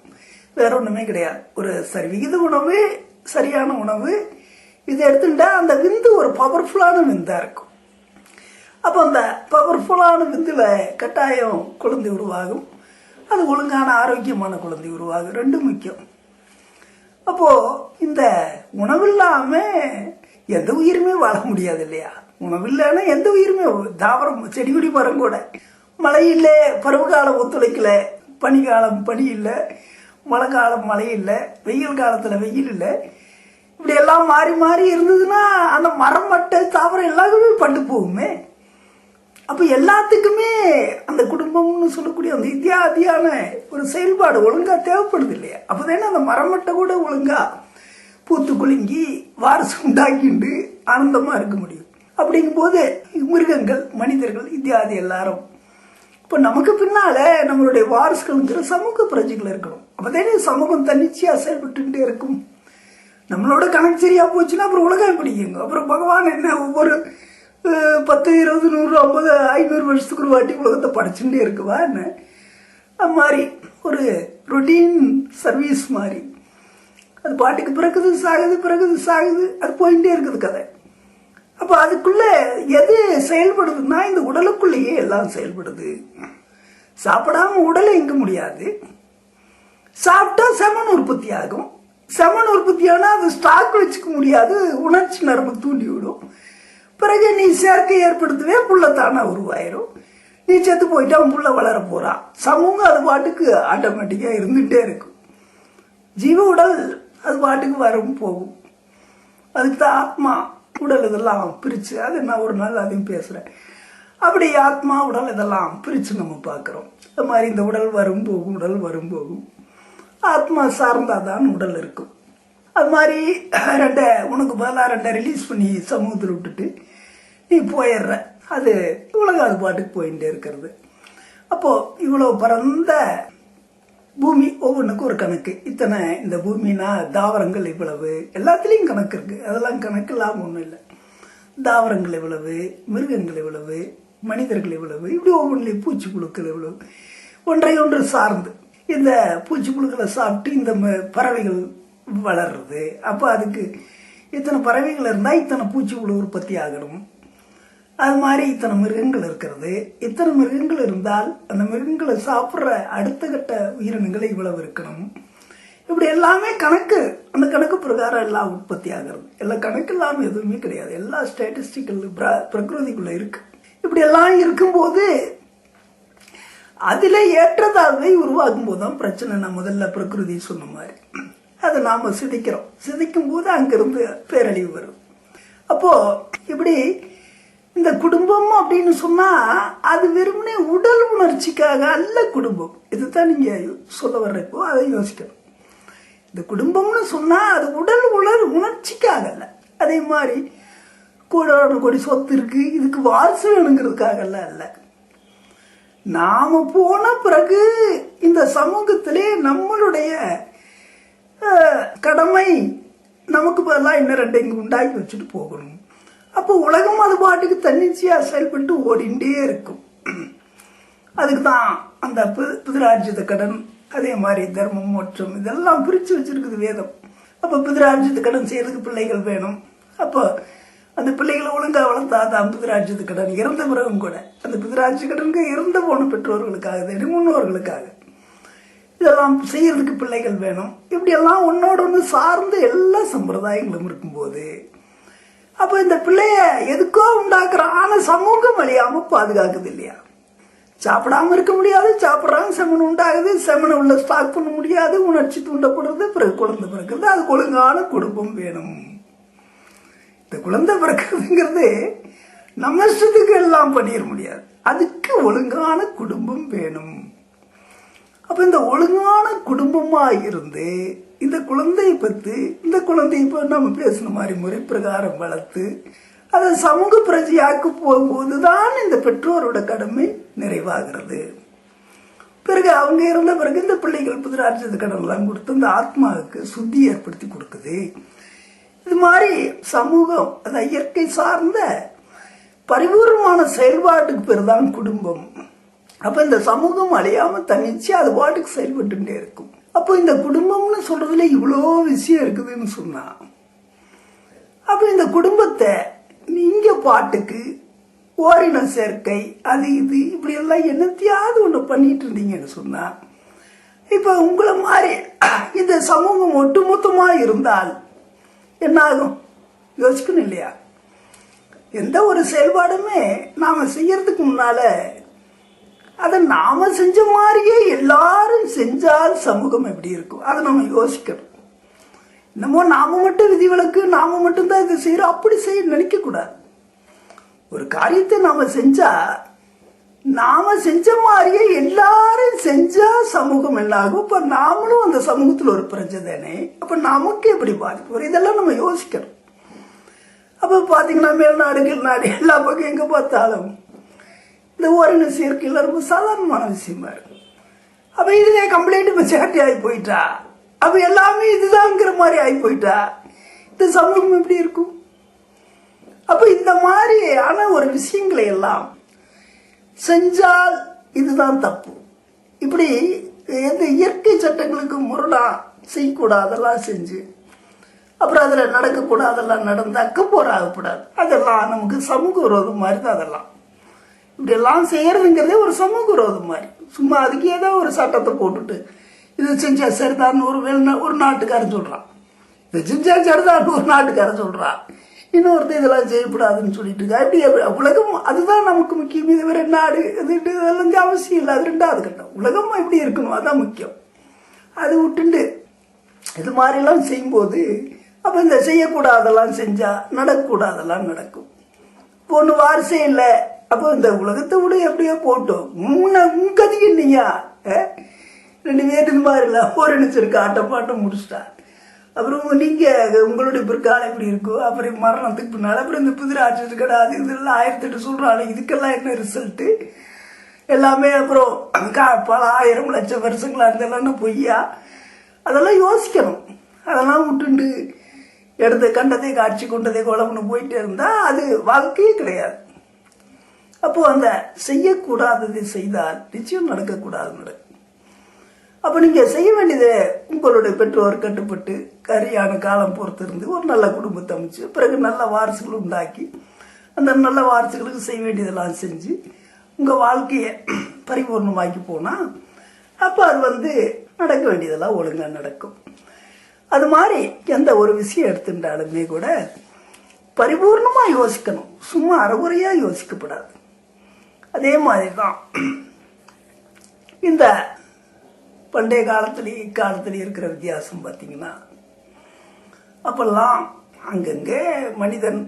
வேற ஒண்ணுமே கிடையாது. ஒரு விகித உணவு, சரியான உணவு இதை எடுத்துட்டா அந்த விந்து ஒரு பவர்ஃபுல்லான விந்தா இருக்கும். அப்போ அந்த பவர்ஃபுல்லான விந்துல கட்டாயம் குழந்தை உருவாகும். அது ஒழுங்கான ஆரோக்கியமான குழந்தை உருவாகும். ரெண்டும் முக்கியம். அப்போ இந்த உணவு இல்லாம எந்த உயிருமே வாழ முடியாது இல்லையா? உணவு இல்லைன்னா எந்த உயிருமே, தாவரம் செடி கொடி மரம் கூட. மழை இல்லை, பருவகாலம் ஒத்துழைக்கல, பனிக்காலம் பனி இல்லை, மழை காலம் மழை இல்லை, வெயில் காலத்துல வெயில் இல்லை. இப்படி எல்லாம் மாறி மாறி இருந்ததுன்னா அந்த மரம் மட்டை தாவரம் எல்லாருமே பட்டு போகுமே. அப்ப எல்லாத்துக்குமே அந்த குடும்பம்னு சொல்லக்கூடிய அந்த இத்தியாதியான ஒரு செயல்பாடு ஒழுங்கா தேவைப்படுது இல்லையா? அப்பதானே அந்த மரமட்டை கூட ஒழுங்கா பூத்து குலுங்கி வாரிசு உண்டாக்கிண்டு ஆனந்தமா இருக்க முடியும். அப்படிங்கும் போது மிருகங்கள், மனிதர்கள் இத்தியாதி எல்லாரும் இப்ப நமக்கு பின்னால நம்மளுடைய வாரிசுகள்ங்கிற சமூக பிரஜைகள் இருக்கணும். அப்பதானே சமூகம் தன்னிச்சையா செயல்பட்டு இருக்கும். நம்மளோட கணக்கு சரியா போச்சுன்னா அப்புறம் உலகம் பிடிக்குங்க. அப்புறம் பகவான் என்ன ஒவ்வொரு 10, 20, 100, 50, 500 வருஷத்துக்கு ஒரு வாட்டி உலகத்தை படைச்சுட்டே இருக்குவா என்ன? அது மாதிரி ஒரு ரொட்டீன் சர்வீஸ் மாதிரி அது பாட்டுக்கு பிறகுது சாகுது, அது போயிட்டே இருக்குது கதை. அப்ப அதுக்குள்ள எது செயல்படுதுன்னா இந்த உடலுக்குள்ளேயே எல்லாம் செயல்படுது. சாப்பிடாம உடலை இங்க முடியாது. சாப்பிட்டா செமன் உற்பத்தி ஆகும். செமன் உற்பத்தி ஆனா அது ஸ்டாக் வச்சுக்க முடியாது, உணர்ச்சி நரம்பு தூண்டி விடும். பிறகு நீ சேர்க்கை ஏற்படுத்தவே புள்ள தானா உருவாயிரும். நீ செத்து போயிட்டா புள்ள வளர போறான். சமூகம் அது பாட்டுக்கு ஆட்டோமேட்டிக்கா இருந்துட்டே இருக்கும். ஜீவ உடல் அது பாட்டுக்கு வரும் போகும். அதுக்கு தான் ஆத்மா உடல் இதெல்லாம் பிரிச்சு, அது நான் ஒரு நாள் அதையும் பேசுறேன். அப்படி ஆத்மா உடல் இதெல்லாம் பிரிச்சு நம்ம பார்க்கிறோம். அது மாதிரி இந்த உடல் வரும் போகும், உடல் வரும் போகும். ஆத்மா சார்ந்தாதான் உடல் இருக்கும். அது மாதிரி உனக்கு பதிலாக 2 ரிலீஸ் பண்ணி சமூகத்தில் விட்டுட்டு நீ போயிடுற. அது உலகம் அது பாட்டுக்கு போயிட்டே இருக்கிறது. அப்போ இவ்வளவு பரந்த பூமி, ஒவ்வொன்றுக்கும் ஒரு கணக்கு. இத்தனை இந்த பூமினா தாவரங்கள் இவ்வளவு, எல்லாத்துலேயும் கணக்கு இருக்கு. அதெல்லாம் கணக்கு இல்லாமல் ஒன்றும் இல்லை. தாவரங்கள் எவ்வளவு, மிருகங்கள் எவ்வளவு, மனிதர்கள் எவ்வளவு, இப்படி ஒவ்வொன்றிலையும் பூச்சிப்புழுக்கள் எவ்வளவு, ஒன்றை ஒன்று சார்ந்து இந்த பூச்சிப்புழுக்களை சாப்பிட்டு இந்த பறவைகள் வளர்றது. அப்ப அதுக்கு இத்தனை பறவைகள் இருந்தா இத்தனை பூச்சிப்புழு உற்பத்தி ஆகணும். அது மாதிரி இத்தனை மிருகங்கள் இருக்கிறது. இத்தனை மிருகங்கள் இருந்தால் அந்த மிருகங்களை சாப்பிட்ற அடுத்த கட்ட உயிரினங்களை இவ்வளவு இருக்கணும். இப்படி எல்லாமே கணக்கு. அந்த கணக்கு பிரகாரம் எல்லாம் உற்பத்தி ஆகிறது. எல்லாம் கணக்கு இல்லாம எதுவுமே கிடையாது. எல்லா ஸ்டாட்டிஸ்டிக்கல் பிரகிருதிக்குள்ள இருக்கு. இப்படி எல்லாம் இருக்கும்போது அதுல ஏற்றதாழ்வை உருவாக்கும் போதுதான் பிரச்சனை. நான் முதல்ல பிரகிருதி சொன்ன மாதிரி அதை நாம சிதைக்கிறோம். சிதைக்கும் போது அங்கிருந்து பேரழிவு வரும். அப்போ இப்படி இந்த குடும்பம் அப்படின்னு சொன்னா அது வெறுமனே உடல் உணர்ச்சிக்காக அல்ல குடும்பம். இதுதான் நீங்க சொல்ல வர்றப்போ அதை யோசிக்கணும். இந்த குடும்பம்னு சொன்னா அது உடல் உணர்ச்சிக்காக அல்ல. அதே மாதிரி கோடி சொத்து இருக்கு, இதுக்கு வாரிசு வேணுங்கிறதுக்காக அல்ல. நாம போன பிறகு இந்த சமூகத்திலே நம்மளுடைய கடமை நமக்கு பதிலாக இன்னும் 2 இங்க உண்டாக்கி வச்சுட்டு போகணும். அப்போ உலகம் அது பாட்டுக்கு தன்னிச்சையா செயல்பட்டு ஓடிண்டே இருக்கும். அதுக்கு தான் அந்த பிதிரார்ஜித கடன், அதே மாதிரி தர்மம், மோட்சம் இதெல்லாம் பிரிச்சு வச்சிருக்குது வேதம். அப்ப பிதிரார்ஜித கடன் செய்யறதுக்கு பிள்ளைகள் வேணும். அப்போ அந்த பிள்ளைகளை ஒழுங்கா வளர்த்தாதான் பிதிரார்ஜித கடன். இறந்த பிறகும் கூட அந்த பிதிரார்ஜித கடனுக்கு இறந்து போன பெற்றோர்களுக்காக, முன்னோர்களுக்காக. இதெல்லாம் செய்யறதுக்கு பிள்ளைகள் வேணும். இப்படியெல்லாம் ஒன்னோட ஒன்று சார்ந்த எல்லா சம்பிரதாயங்களும் இருக்கும்போது அப்போ இந்த பிள்ளைய எதுக்கோ உண்டாக்குறான். ஆனால் சமூகம் அழியாம பாதுகாக்குது இல்லையா? சாப்பிடாம இருக்க முடியாது, சாப்பிட்றாங்க, செமன் உண்டாகுது, செமனை உள்ள ஸ்டாக் பண்ண முடியாது, உணர்ச்சி தூண்டப்படுறது, பிறகு குழந்தை பிறக்கிறது. அது ஒழுங்கான குடும்பம் வேணும். இந்த குழந்தை பிறக்கிறதுங்கிறது நம்ம இஷ்டத்துக்கு எல்லாம் பண்ணிட முடியாது. அதுக்கு ஒழுங்கான குடும்பம் வேணும். அப்ப இந்த ஒழுங்கான குடும்பமா இருந்து இந்த குழந்தையை பற்றி இந்த குழந்தையை இப்போ நம்ம பேசின மாதிரி முறை பிரகாரம் வளர்த்து அதை சமூக பிரஜையாக்கு போகும்போதுதான் இந்த பெற்றோரோட கடமை நிறைவாகிறது. பிறகு அவங்க இருந்த பிறகு இந்த பிள்ளைகள் புதிராட்சி கடன்லாம் கொடுத்து இந்த ஆத்மாவுக்கு சுத்தி ஏற்படுத்தி கொடுக்குது. இது மாதிரி சமூகம் அது இயற்கை சார்ந்த பரிபூர்ணமான செயல்பாட்டுக்கு பேர் தான் குடும்பம். அப்ப இந்த சமூகம் அழியாம தனிச்சு அது பாட்டுக்கு செயல்பட்டுட்டே இருக்கும். அப்போ இந்த குடும்பம்னு சொல்றதுல இவ்வளோ விஷயம் இருக்குதுன்னு சொன்னா, அப்ப இந்த குடும்பத்தை நீங்க பாட்டுக்கு ஓரின சேர்க்கை அது இது இப்படி எல்லாம் என்னத்தையாவது ஒண்ணு பண்ணிட்டு இருந்தீங்கன்னு சொன்னா, இப்ப உங்களை மாதிரி இந்த சமூகம் ஒட்டுமொத்தமா இருந்தால் என்ன ஆகும் யோசிக்கணும் இல்லையா? எந்த ஒரு செயல்பாடுமே நாம செய்யறதுக்கு முன்னால அதை நாம செஞ்ச மாதிரியே எல்லாரும் செஞ்சால் சமூகம் எப்படி இருக்கும் அதை நம்ம யோசிக்கணும். என்னமோ நாம மட்டும் விதிவிலக்கு, நாம மட்டும்தான் இதை செய்யறோம் அப்படி செய்ய நினைக்க கூடாது. ஒரு காரியத்தை நாம செஞ்சா நாம செஞ்ச மாதிரியே எல்லாரும் செஞ்சா சமூகம் என்னாகும். இப்ப நாமளும் அந்த சமூகத்துல ஒரு பிரஜை தானே, அப்ப நமக்கு எப்படி பாதிப்பு வரும் இதெல்லாம் நம்ம யோசிக்கணும். அப்ப பாத்தீங்கன்னா மேல்நாடு கீழ்நாடு எல்லா பக்கம் எங்க பார்த்தாலும் இந்த ஓரின சேர்க்கையில் ரொம்ப சாதாரணமான விஷயமா இருக்கு. அப்ப இதுவே கம்ப்ளைண்ட் மெஜாரிட்டி ஆகி போயிட்டா, அப்ப எல்லாமே இதுதான்ங்கிற மாதிரி ஆகி போயிட்டா இந்த சமூகம் எப்படி இருக்கும்? அப்ப இந்த மாதிரியான ஒரு விஷயங்களை எல்லாம் செஞ்சால் இதுதான் தப்பு. இப்படி எந்த இயற்கை சட்டங்களுக்கு முரணா செய்யக்கூடாதெல்லாம் செஞ்சு அப்புறம் அதுல நடக்கக்கூடாதெல்லாம் நடந்து அக்கப்போர் ஆகக்கூடாது. அதெல்லாம் நமக்கு சமூக விரோதம் மாதிரி தான். அதெல்லாம் இப்படி எல்லாம் செய்யறதுங்கிறதே ஒரு சமூக விரோதம் மாதிரி. சும்மா அதுக்கு ஏதோ ஒரு சட்டத்தை போட்டுட்டு இது செஞ்சா சரிதான் ஒரு நாட்டுக்காரன் சொல்றான், இது செஞ்சா சரிதான் ஒரு நாட்டுக்காரன் சொல்றான், இன்னொருத்தர் இதெல்லாம் செய்யக்கூடாதுன்னு சொல்லிட்டு இருக்கா. இப்படி உலகம் அதுதான் நமக்கு முக்கியம். இது வேற நாடு இதெல்லாம் அவசியம் இல்லை. அது ரெண்டாவது கட்டம். உலகம் எப்படி இருக்கணும் அதான் முக்கியம். அது விட்டுண்டு இது மாதிரிலாம் செய்யும்போது அப்ப இந்த செய்யக்கூடாதெல்லாம் செஞ்சா நடக்கக்கூடாதெல்லாம் நடக்கும். இப்போ ஒன்று வாரிசே இல்லை. அப்போ இந்த உலகத்தை விட எப்படியோ போட்டோம் கதிக்கு நீங்க 2 பேர் இது மாதிரி இல்லை ஒரு நினைச்சிருக்க ஆட்டம் பாட்டம் முடிச்சுட்டா. அப்புறம் நீங்க உங்களுடைய பிற்காலம் எப்படி இருக்கும், அப்புறம் மரணத்துக்கு பின்னால அப்புறம் இந்த புதிர ஆட்சி கிடையாது இதெல்லாம் 1008 சொல்றாங்க. இதுக்கெல்லாம் என்ன ரிசல்ட் எல்லாமே அப்புறம் பல 1000 லட்சம் வருஷங்களா இருந்தெல்லாம் பொய்யா அதெல்லாம் யோசிக்கணும். அதெல்லாம் விட்டுண்டு எடுத்த கண்டதை காட்சி கொண்டதை குழம்புன்னு போயிட்டே இருந்தா அது வாழ்க்கையே கிடையாது. அப்போ அந்த செய்யக்கூடாததை செய்தால் நிச்சயம் நடக்கக்கூடாது நடக்கும். அப்ப நீங்க செய்ய வேண்டியது உங்களுடைய பெற்றோர் கட்டுப்பட்டு கரியான காலம் பொறுத்திருந்து ஒரு நல்ல குடும்பத்தை அமைச்சு பிறகு நல்ல வாரிசுகள் உண்டாக்கி அந்த நல்ல வாரிசுகளுக்கு செய்ய வேண்டியதெல்லாம் செஞ்சு உங்க வாழ்க்கைய பரிபூர்ணமாக்கி போனா அப்ப அது நடக்க வேண்டியதெல்லாம் ஒழுங்கா நடக்கும். அது மாதிரி எந்த ஒரு விஷயம் எடுத்துட்டாலுமே கூட பரிபூர்ணமா யோசிக்கணும், சும்மா அறகுறையா யோசிக்கப்படாது. அதே மாதிரிதான் இந்த பண்டைய காலத்திலேயே இக்காலத்திலேயே இருக்கிற வித்தியாசம் பார்த்தீங்கன்னா, அப்பெல்லாம் அங்கங்கே மனிதன்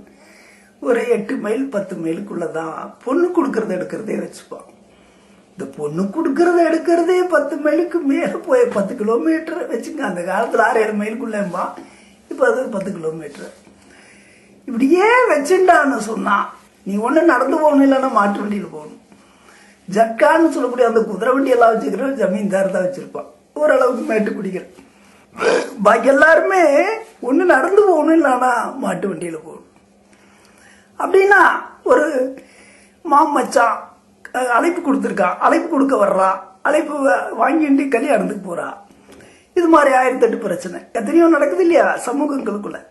ஒரு 8 மைல் 10 மைலுக்குள்ளதான் பொண்ணு கொடுக்கறத எடுக்கிறதே வச்சுப்பான். இந்த பொண்ணு கொடுக்கறத எடுக்கிறதே 10 மைலுக்கு மேல போய் 10 கிலோமீட்டர் வச்சுங்க. அந்த காலத்துல 6-7 மைலுக்குள்ளேம்பா, இப்ப அது 10 கிலோமீட்டர். இப்படியே வச்சுட்டான்னு சொன்னா நீ ஒண்ணு நடந்து போகணும், இல்லைன்னா மாட்டு வண்டியில் போகணும். ஜக்கான்னு சொல்லக்கூடிய அந்த குதிரை வண்டி எல்லாம் வச்சுக்கிற ஜமீன்தார் தான் வச்சிருப்பான், ஓரளவுக்கு மேட்டு குடிக்கிற. பாக்கி எல்லாருமே ஒண்ணு நடந்து போகணும், இல்லைன்னா மாட்டு வண்டியில போகணும். அப்படின்னா ஒரு மாமச்சான் அழைப்பு கொடுத்துருக்கான், அழைப்பு கொடுக்க வர்றா, அழைப்பு வாங்கிட்டு கல்யாணத்துக்கு போறா. இது மாதிரி 1008 பிரச்சனை எத்தனையோ நடக்குது இல்லையா சமூகங்களுக்குள்ள.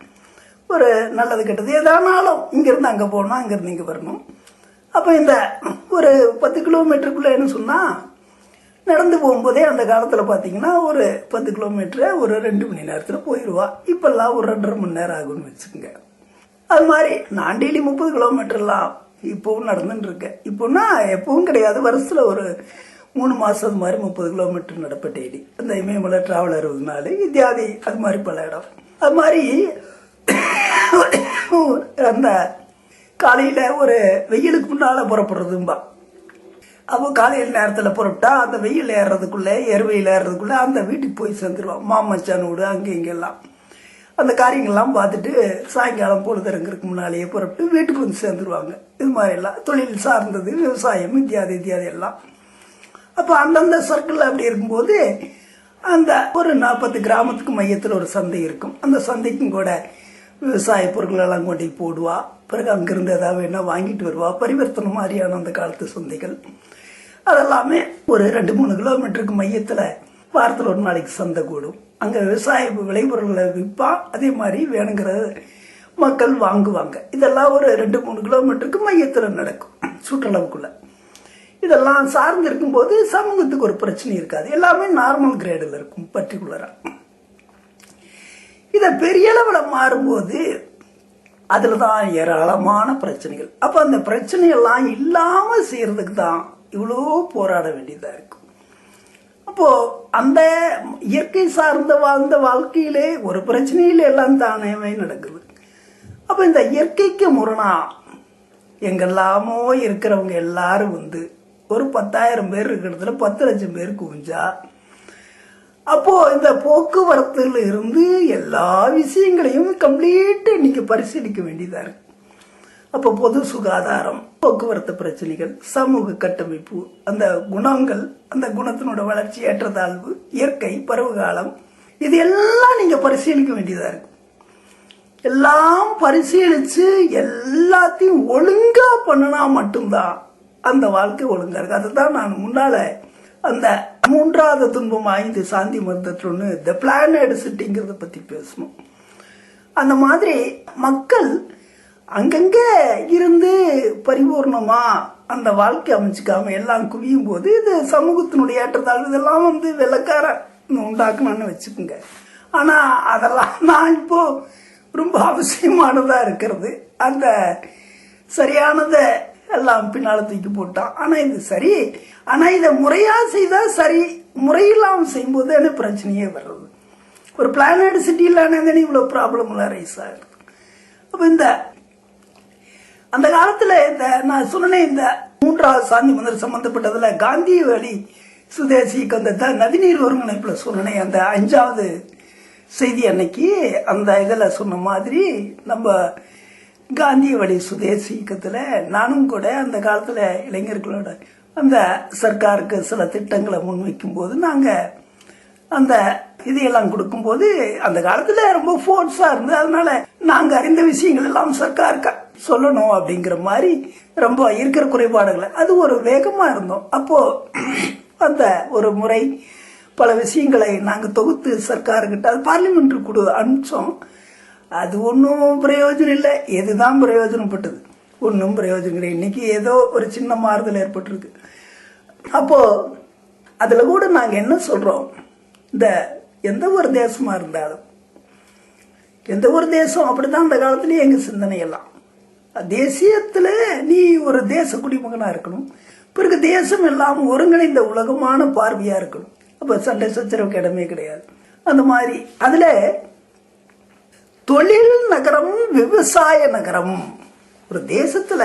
ஒரு நல்லது கெட்டது எதானாலும் இங்கிருந்து அங்க போகணும், அங்கிருந்து இங்க வரணும். அப்ப இந்த ஒரு 10 கிலோமீட்டருக்குள்ள என்ன சொன்னா நடந்து போகும்போதே அந்த காலத்தில் பார்த்தீங்கன்னா ஒரு 10 கிலோமீட்டரை ஒரு 2 மணி நேரத்தில் போயிடுவா. இப்பெல்லாம் ஒரு 2.5 மணி நேரம் ஆகும்னு வச்சுக்கோங்க. அது மாதிரி நான் டெய்லி 30 கிலோமீட்டர்லாம் இப்போவும் நடந்துட்டு இருக்கேன். இப்போன்னா எப்பவும் கிடையாது, வருஷத்தில் ஒரு 3 மாதம் அது மாதிரி 30 கிலோமீட்டர் நடப்பேன் டெய்லி. அந்த இமயமலை டிராவல் 60 நாள் இத்தியாதி அது மாதிரி பல இடம். அது மாதிரி அந்த காலையில் ஒரு வெயிலுக்கு முன்னால் புறப்படுறதும்பா. அப்போ காலையில் நேரத்தில் புறப்பட்டா அந்த வெயில் ஏறுறதுக்குள்ளே வெயில் ஏறுறதுக்குள்ளே அந்த வீட்டுக்கு போய் சேர்ந்துருவான். மாமச்சான் வீடு அங்கே இங்கெல்லாம் அந்த காரியங்கள்லாம் பார்த்துட்டு சாயங்காலம் பொழுதுறங்கிறதுக்கு முன்னாலேயே புறப்பட்டு வீட்டுக்கு வந்து சேர்ந்துருவாங்க. இது மாதிரிலாம் தொழில் சார்ந்தது, விவசாயம் இத்தியாதி எல்லாம். அப்போ அந்தந்த சர்க்கிள் அப்படி இருக்கும்போது அந்த ஒரு 40 கிராமத்துக்கு மையத்தில் ஒரு சந்தை இருக்கும். அந்த சந்தைக்கும் கூட விவசாய பொருட்களெல்லாம் கொண்டு போடுவா. பிறகு அங்கிருந்து ஏதாவது வேணா வாங்கிட்டு வருவா. பரிவர்த்தனை மாதிரியான அந்த காலத்து சந்தைகள் அதெல்லாமே ஒரு 2-3 கிலோமீட்டருக்கு மையத்தில் வாரத்தில் ஒரு நாளைக்கு சந்தை கூடும். அங்கே விவசாய விளைபொருள்களை விற்பா. அதே மாதிரி வேணுங்கிற மக்கள் வாங்குவாங்க. இதெல்லாம் ஒரு 2-3 கிலோமீட்டருக்கு மையத்தில் நடக்கும் சுற்றளவுக்குள்ள. இதெல்லாம் சார்ந்து இருக்கும்போது சமூகத்துக்கு ஒரு பிரச்சனை இருக்காது. எல்லாமே நார்மல் கிரேடில் இருக்கும். பர்டிகுலரா இதை பெரிய அளவில் மாறும்போது அதில் தான் ஏராளமான பிரச்சனைகள். அப்போ அந்த பிரச்சனையெல்லாம் இல்லாமல் செய்யறதுக்கு தான் இவ்வளோ போராட வேண்டியதாக இருக்கும். அப்போ அந்த இயற்கை சார்ந்த வாழ்ந்த வாழ்க்கையிலே ஒரு பிரச்சனையில எல்லாம் தானே நடக்குது. அப்போ இந்த இயற்கைக்கு முரணா எங்கெல்லாமோ இருக்கிறவங்க எல்லாரும் வந்து ஒரு 10,000 பேர் இருக்கிறதுல 10 லட்சம் பேர் குவிஞ்சா, அப்போ இந்த போக்குவரத்துல இருந்து எல்லா விஷயங்களையும் கம்ப்ளீட் இன்னைக்கு பரிசீலிக்க வேண்டியதா இருக்கு. அப்போ பொது சுகாதாரம், போக்குவரத்து பிரச்சனைகள், சமூக கட்டமைப்பு, அந்த குணங்கள், அந்த குணத்தினோட வளர்ச்சி, ஏற்றத்தாழ்வு, இயற்கை, பருவகாலம், இது எல்லாம் நீங்க பரிசீலிக்க வேண்டியதா இருக்கு. எல்லாம் பரிசீலிச்சு எல்லாத்தையும் ஒழுங்கா பண்ணினா மட்டும்தான் அந்த வாழ்க்கை ஒழுங்கா இருக்கு. அதுதான் நான் முன்னால அந்த 3வது துன்பம் 5 சாந்தி மருந்தொன்னு த பிளானட் சிட்டிங்கிறத பத்தி பேசணும். அந்த மாதிரி மக்கள் அங்கங்க இருந்து பரிபூர்ணமா அந்த வாழ்க்கை அமைச்சுக்காம எல்லாம் குவியும் போது இது சமூகத்தினுடைய ஏற்றத்தாழ்வு இதெல்லாம் வந்து வெள்ளக்கார உண்டாக்கணும்னு வச்சுக்கோங்க. ஆனா அதெல்லாம் நான் இப்போ ரொம்ப அவசியமானதா இருக்கிறது. அந்த சரியானத எல்லாம் பின்னால தூக்கி போட்டான். ஆனா இது சரி, ஆனா இதை முறையா செய்தா சரி, முறையில்லாம செய்யும்போது எனக்கு பிரச்சனையே வர்றது. ஒரு பிளானட் சிட்டியிலான இவ்வளவு ப்ராப்ளம் எல்லாம் ரைஸ் ஆகுது. அப்ப இந்த அந்த காலத்துல இந்த நான் சொன்னேன், இந்த 3வது சாந்தி மந்திரம் சம்பந்தப்பட்டதுல காந்தி வழி சுதேசி அந்த நதிநீர் ஒருங்கிணைப்புல சொன்னேன். அந்த 5வது செய்தி அன்னைக்கு அந்த இதுல சொன்ன மாதிரி நம்ம காந்திய வழி சுதேசி இயக்கத்துல நானும் கூட அந்த காலத்துல இளைஞர்களோட அந்த சர்க்காருக்கு சில திட்டங்களை முன்வைக்கும் போது நாங்க அந்த இதையெல்லாம் கொடுக்கும்போது அந்த காலத்துல ரொம்ப ஃபோர்ஸா இருந்து, அதனால நாங்க அறிந்த விஷயங்கள் எல்லாம் சர்க்காருக்கு சொல்லணும் அப்படிங்கிற மாதிரி ரொம்ப இருக்கிற குறைபாடுகளை அது ஒரு வேகமா இருந்தோம். அப்போ அந்த ஒரு முறை பல விஷயங்களை நாங்க தொகுத்து சர்க்காருக்கிட்ட அது பார்லிமெண்ட் கொடு அனுப்பிச்சோம். அது ஒன்றும் பிரயோஜனம் இல்லை. எதுதான் பிரயோஜனப்பட்டது? ஒன்றும் பிரயோஜனம் கிடையாது. இன்னைக்கு ஏதோ ஒரு சின்ன மாறுதல் ஏற்பட்டிருக்கு. அப்போ அதுல கூட நாங்க என்ன சொல்றோம், இந்த எந்த ஒரு தேசமா இருந்தாலும், எந்த ஒரு தேசம் அப்படிதான் அந்த காலத்திலேயே எங்க சிந்தனை எல்லாம் தேசியத்துல நீ ஒரு தேச குடிமகனா இருக்கணும். பிறகு தேசம் எல்லாம் ஒருங்கிணைந்த உலகமான பார்வையா இருக்கணும். அப்ப சண்டை சச்சரவுக்கு இடமே கிடையாது. அந்த மாதிரி அதுல தொழில் நகரம், விவசாய நகரம், ஒரு தேசத்துல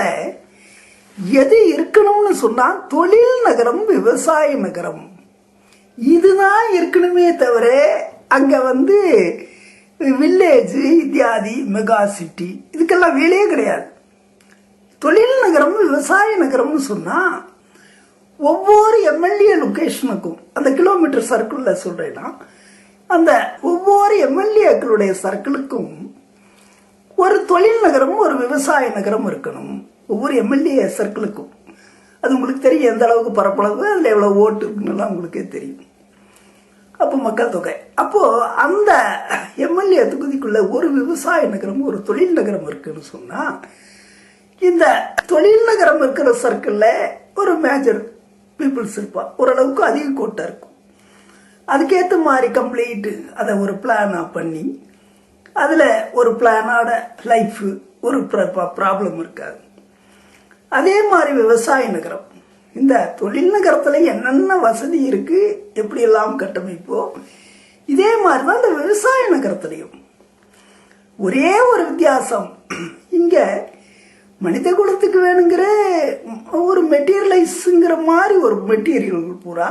எது இருக்கணும்னு சொன்னா தொழில் நகரம், விவசாய நகரம் இதுதான் இருக்கணுமே தவிர அங்க வந்து வில்லேஜ் இத்தியாதி மெகா சிட்டி இதுக்கெல்லாம் வேலையே கிடையாது. தொழில் நகரம், விவசாய நகரம்னு சொன்னா ஒவ்வொரு எம்எல்ஏ லொகேஷனுக்கும் அந்த கிலோமீட்டர் சர்க்கிள்ல சொல்றேன்னா அந்த ஒவ்வொரு எம்எல்ஏக்களுடைய சர்க்கிளுக்கும் ஒரு தொழில் நகரம், ஒரு விவசாய நகரம் இருக்கணும். ஒவ்வொரு எம்எல்ஏ சர்க்கிளுக்கும். அது உங்களுக்கு தெரியும் எந்த அளவுக்கு பரப்பளவு, அதுல எவ்வளவு ஓட்டு இருக்குன்னு உங்களுக்கே தெரியும். அப்போ மக்கள் தொகை. அப்போ அந்த எம்எல்ஏ தொகுதிக்குள்ள ஒரு விவசாய நகரம், ஒரு தொழில் நகரம் இருக்குன்னு சொன்னா இந்த தொழில் நகரம் இருக்கிற சர்க்கிள்ல ஒரு மேஜர் பீப்புள்ஸ் இருப்பா, ஓரளவுக்கு அதிக கூட்டம் இருக்கும். அதுக்கேற்ற மாதிரி கம்ப்ளீட்டு அதை ஒரு பிளானாக பண்ணி அதில் ஒரு பிளானோட லைஃப் ஒரு ப்ராப்ளம் இருக்காது. அதே மாதிரி விவசாய நகரம், இந்த தொழில் நகரத்தில் என்னென்ன வசதி இருக்குது, எப்படியெல்லாம் கட்டமைப்போ இதே மாதிரி தான் இந்த விவசாய நகரத்துலையும். ஒரே ஒரு வித்தியாசம், இங்கே மனித குலத்துக்கு வேணுங்கிற ஒரு மெட்டீரியலைஸுங்கிற மாதிரி ஒரு மெட்டீரியல் பூரா,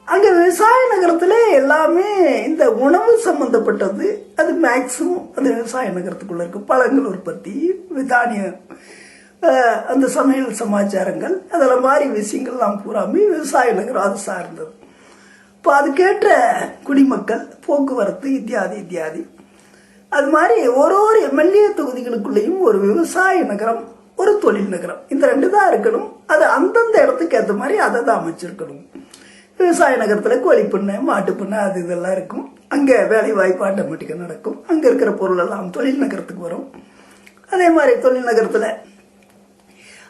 அங்கே விவசாய நகரத்தில் எல்லாமே இந்த உணவு சம்பந்தப்பட்டது. அது மேக்சிமம் அந்த விவசாய நகரத்துக்குள்ள இருக்கு. பழங்கள் உற்பத்தி, தானியம், அந்த சமையல் சமாச்சாரங்கள், அதெல்லாம் மாதிரி விஷயங்கள்லாம் பூராமே விவசாய நகரம் அது சார்ந்தது. இப்போ அதுக்கேற்ற குடிமக்கள், போக்குவரத்து இத்தியாதி இத்தியாதி. அது மாதிரி ஒரு எம்எல்ஏ தொகுதிகளுக்குள்ளேயும் ஒரு விவசாய நகரம், ஒரு தொழில் நகரம், இந்த ரெண்டு தான் இருக்கணும். அது அந்தந்த இடத்துக்கு ஏற்ற மாதிரி அதை தான் அமைச்சிருக்கணும். விவசாய நகரத்தில் கோழி பண்ணை, மாட்டு பண்ணை, அது இதெல்லாம் இருக்கும். அங்கே வேலை வாய்ப்பு ஆட்டோமேட்டிக்காக நடக்கும். அங்கே இருக்கிற பொருள் எல்லாம் தொழில் நகரத்துக்கு வரும். அதே மாதிரி தொழில் நகரத்தில்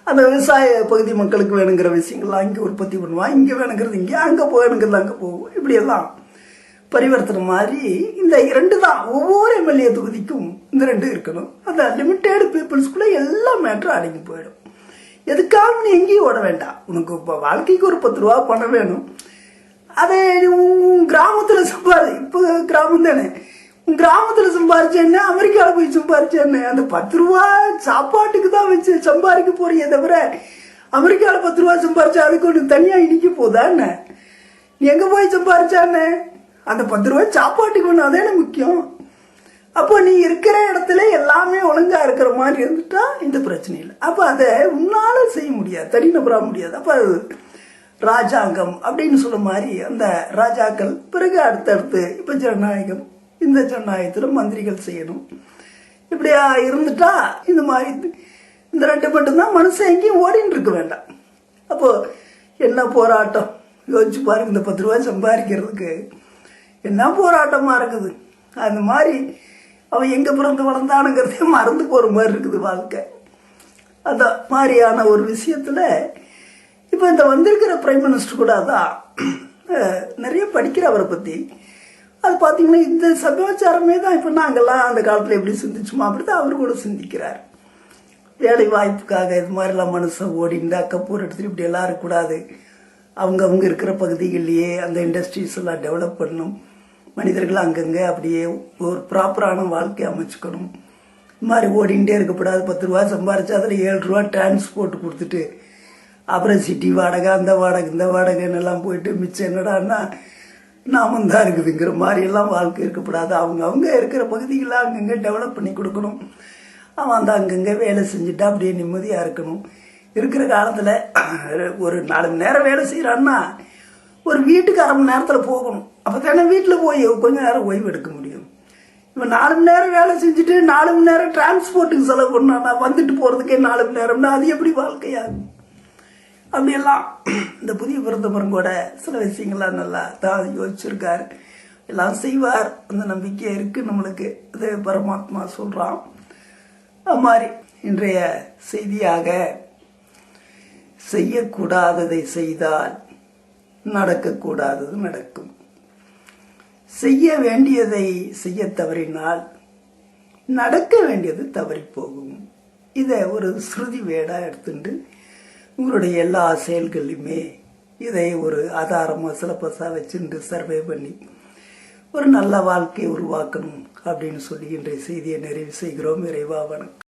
அந்த விவசாய பகுதி மக்களுக்கு வேணுங்கிற விஷயங்கள்லாம் இங்கே உற்பத்தி பண்ணுவான். இங்கே வேணுங்கிறது இங்கே, அங்கே வேணுங்கிறது அங்கே போகும். இப்படியெல்லாம் பரிவர்த்தனை மாதிரி இந்த இரண்டு தான். ஒவ்வொரு எம்எல்ஏ தொகுதிக்கும் இந்த ரெண்டு இருக்கணும். அந்த லிமிட்டெட் பீப்புள்ஸ்குள்ள எல்லா மேட்டரும் அடங்கி போயிடும். எதுக்காக நீ எங்கேயும் ஓட வேண்டாம். உனக்கு இப்போ வாழ்க்கைக்கு ஒரு 10 ரூபா பணம் வேணும். அதை கிராமத்தில் இப்போ கிராமம் தானே, கிராமத்தில் சம்பாரிச்சேன்னு அமெரிக்காவில் போய் சம்பாரிச்சேன்னு அந்த 10 ரூபா சாப்பாட்டுக்கு தான் வச்சு சம்பாதிக்க போறியே தவிர, அமெரிக்காவில் 10 ரூபா சம்பாரிச்சா அதுக்கு ஒன்று தனியாக இனிக்க போதா என்ன? நீ எங்கே போய் சம்பாரிச்சான்னு அந்த 10 ரூபா சாப்பாட்டுக்கு ஒன்று அதானே முக்கியம். அப்போ நீ இருக்கிற இடத்துல எல்லாமே ஒழுங்கா இருக்கிற மாதிரி இருந்துட்டா இந்த பிரச்சனை இல்லை. அப்போ அதை உன்னால செய்ய முடியாது, தனிநபராக முடியாது. அப்போ அது ராஜாங்கம் அப்படின்னு சொல்ல மாதிரி அந்த ராஜாக்கள் பிறகு அடுத்தடுத்து இப்போ ஜனநாயகம், இந்த ஜனநாயகத்தில் மந்திரிகள் செய்யணும். இப்படியா இருந்துட்டா இந்த மாதிரி இந்த ரெண்டு மட்டும்தான். மனுஷன் எங்கேயும் ஓடின்னு இருக்க வேண்டாம். அப்போ என்ன போராட்டம் யோசிச்சு பாருங்க. இந்த 10 ரூபாய் சம்பாதிக்கிறதுக்கு என்ன போராட்டமா இருக்குது. அந்த மாதிரி அவன் எங்க பிறந்து வளர்ந்தானுங்கிறதே மறந்து போற மாதிரி இருக்குது வாழ்க்கை. அந்த மாதிரியான ஒரு விஷயத்துல இப்போ இந்த வந்திருக்கிற பிரைம் மினிஸ்டர் கூட அதான் நிறைய படிக்கிற அவரை பத்தி. அது பார்த்தீங்கன்னா இந்த சமாச்சாரமே தான் இப்போ நாங்கள்லாம் அந்த காலத்தில் எப்படி சிந்திச்சுமா அப்படிதான் அவர் கூட சிந்திக்கிறார். வேலை வாய்ப்புக்காக இது மாதிரிலாம் மனுஷன் ஓடிந்து அக்கப்பூர் எடுத்துட்டு இப்படி எல்லாம் இருக்கக்கூடாது. அவங்க இருக்கிற பகுதிகளிலேயே அந்த இண்டஸ்ட்ரீஸ் எல்லாம் டெவலப் பண்ணணும். மனிதர்கள் அங்கங்கே அப்படியே ஒரு ப்ராப்பரான வாழ்க்கை அமைச்சுக்கணும். இது மாதிரி ஓடிண்டே இருக்கக்கூடாது. 10 ரூபா சம்பாரிச்சு அதில் 7 ரூபா டிரான்ஸ்போர்ட் கொடுத்துட்டு அப்புறம் சிட்டி வாடகை, அந்த வாடகை, இந்த வாடகைன்னு எல்லாம் போயிட்டு மிச்சம் என்னடான்னா நாமம் தான் இருக்குதுங்கிற மாதிரி எல்லாம் வாழ்க்கை இருக்கக்கூடாது. அவங்க இருக்கிற பகுதிகளில் அங்கங்கே டெவலப் பண்ணி கொடுக்கணும். அவன் அந்த அங்கங்கே வேலை செஞ்சுட்டு அப்படியே நிம்மதியாக இருக்கணும். இருக்கிற காலத்தில் ஒரு 4 மணி நேரம் வேலை செய்கிறான்னா ஒரு வீட்டுக்கு 1/2 மணி நேரத்தில் போகணும். அப்போ தானே வீட்டில் போய் கொஞ்ச நேரம் ஓய்வு எடுக்க முடியும். இப்போ 4 மணி நேரம் வேலை செஞ்சுட்டு 4 மணி நேரம் டிரான்ஸ்போர்ட்டுக்கு செலவு பண்ணா வந்துட்டு போகிறதுக்கே 4 மணி நேரம்னா அது எப்படி வாழ்க்கையாகும்? அப்படியெல்லாம் இந்த புதிய பிரதமரும் கூட சில விஷயங்கள்லாம் நல்லா தான் யோசிச்சிருக்காரு. எல்லாம் செய்வார், அந்த நம்பிக்கை இருக்கு நம்மளுக்கு. அது பரமாத்மா சொல்றான். அது மாதிரி இன்றைய செய்தியாக, செய்யக்கூடாததை செய்தால் நடக்கக்கூடாதது நடக்கும். செய்ய வேண்டியதை செய்ய தவறினால் நடக்க வேண்டியது தவறி போகும். இதை ஒரு ஸ்ருதி வேடா எடுத்துட்டு உங்களுடைய எல்லா செயல்களையுமே இதை ஒரு ஆதாரமாக சிலபஸாக வச்சுட்டு சர்வே பண்ணி ஒரு நல்ல வாழ்க்கையை உருவாக்கணும் அப்படின்னு சொல்லி இன்றைய செய்தியை நிறைவு செய்கிறோம். இறைவா வணக்கம்.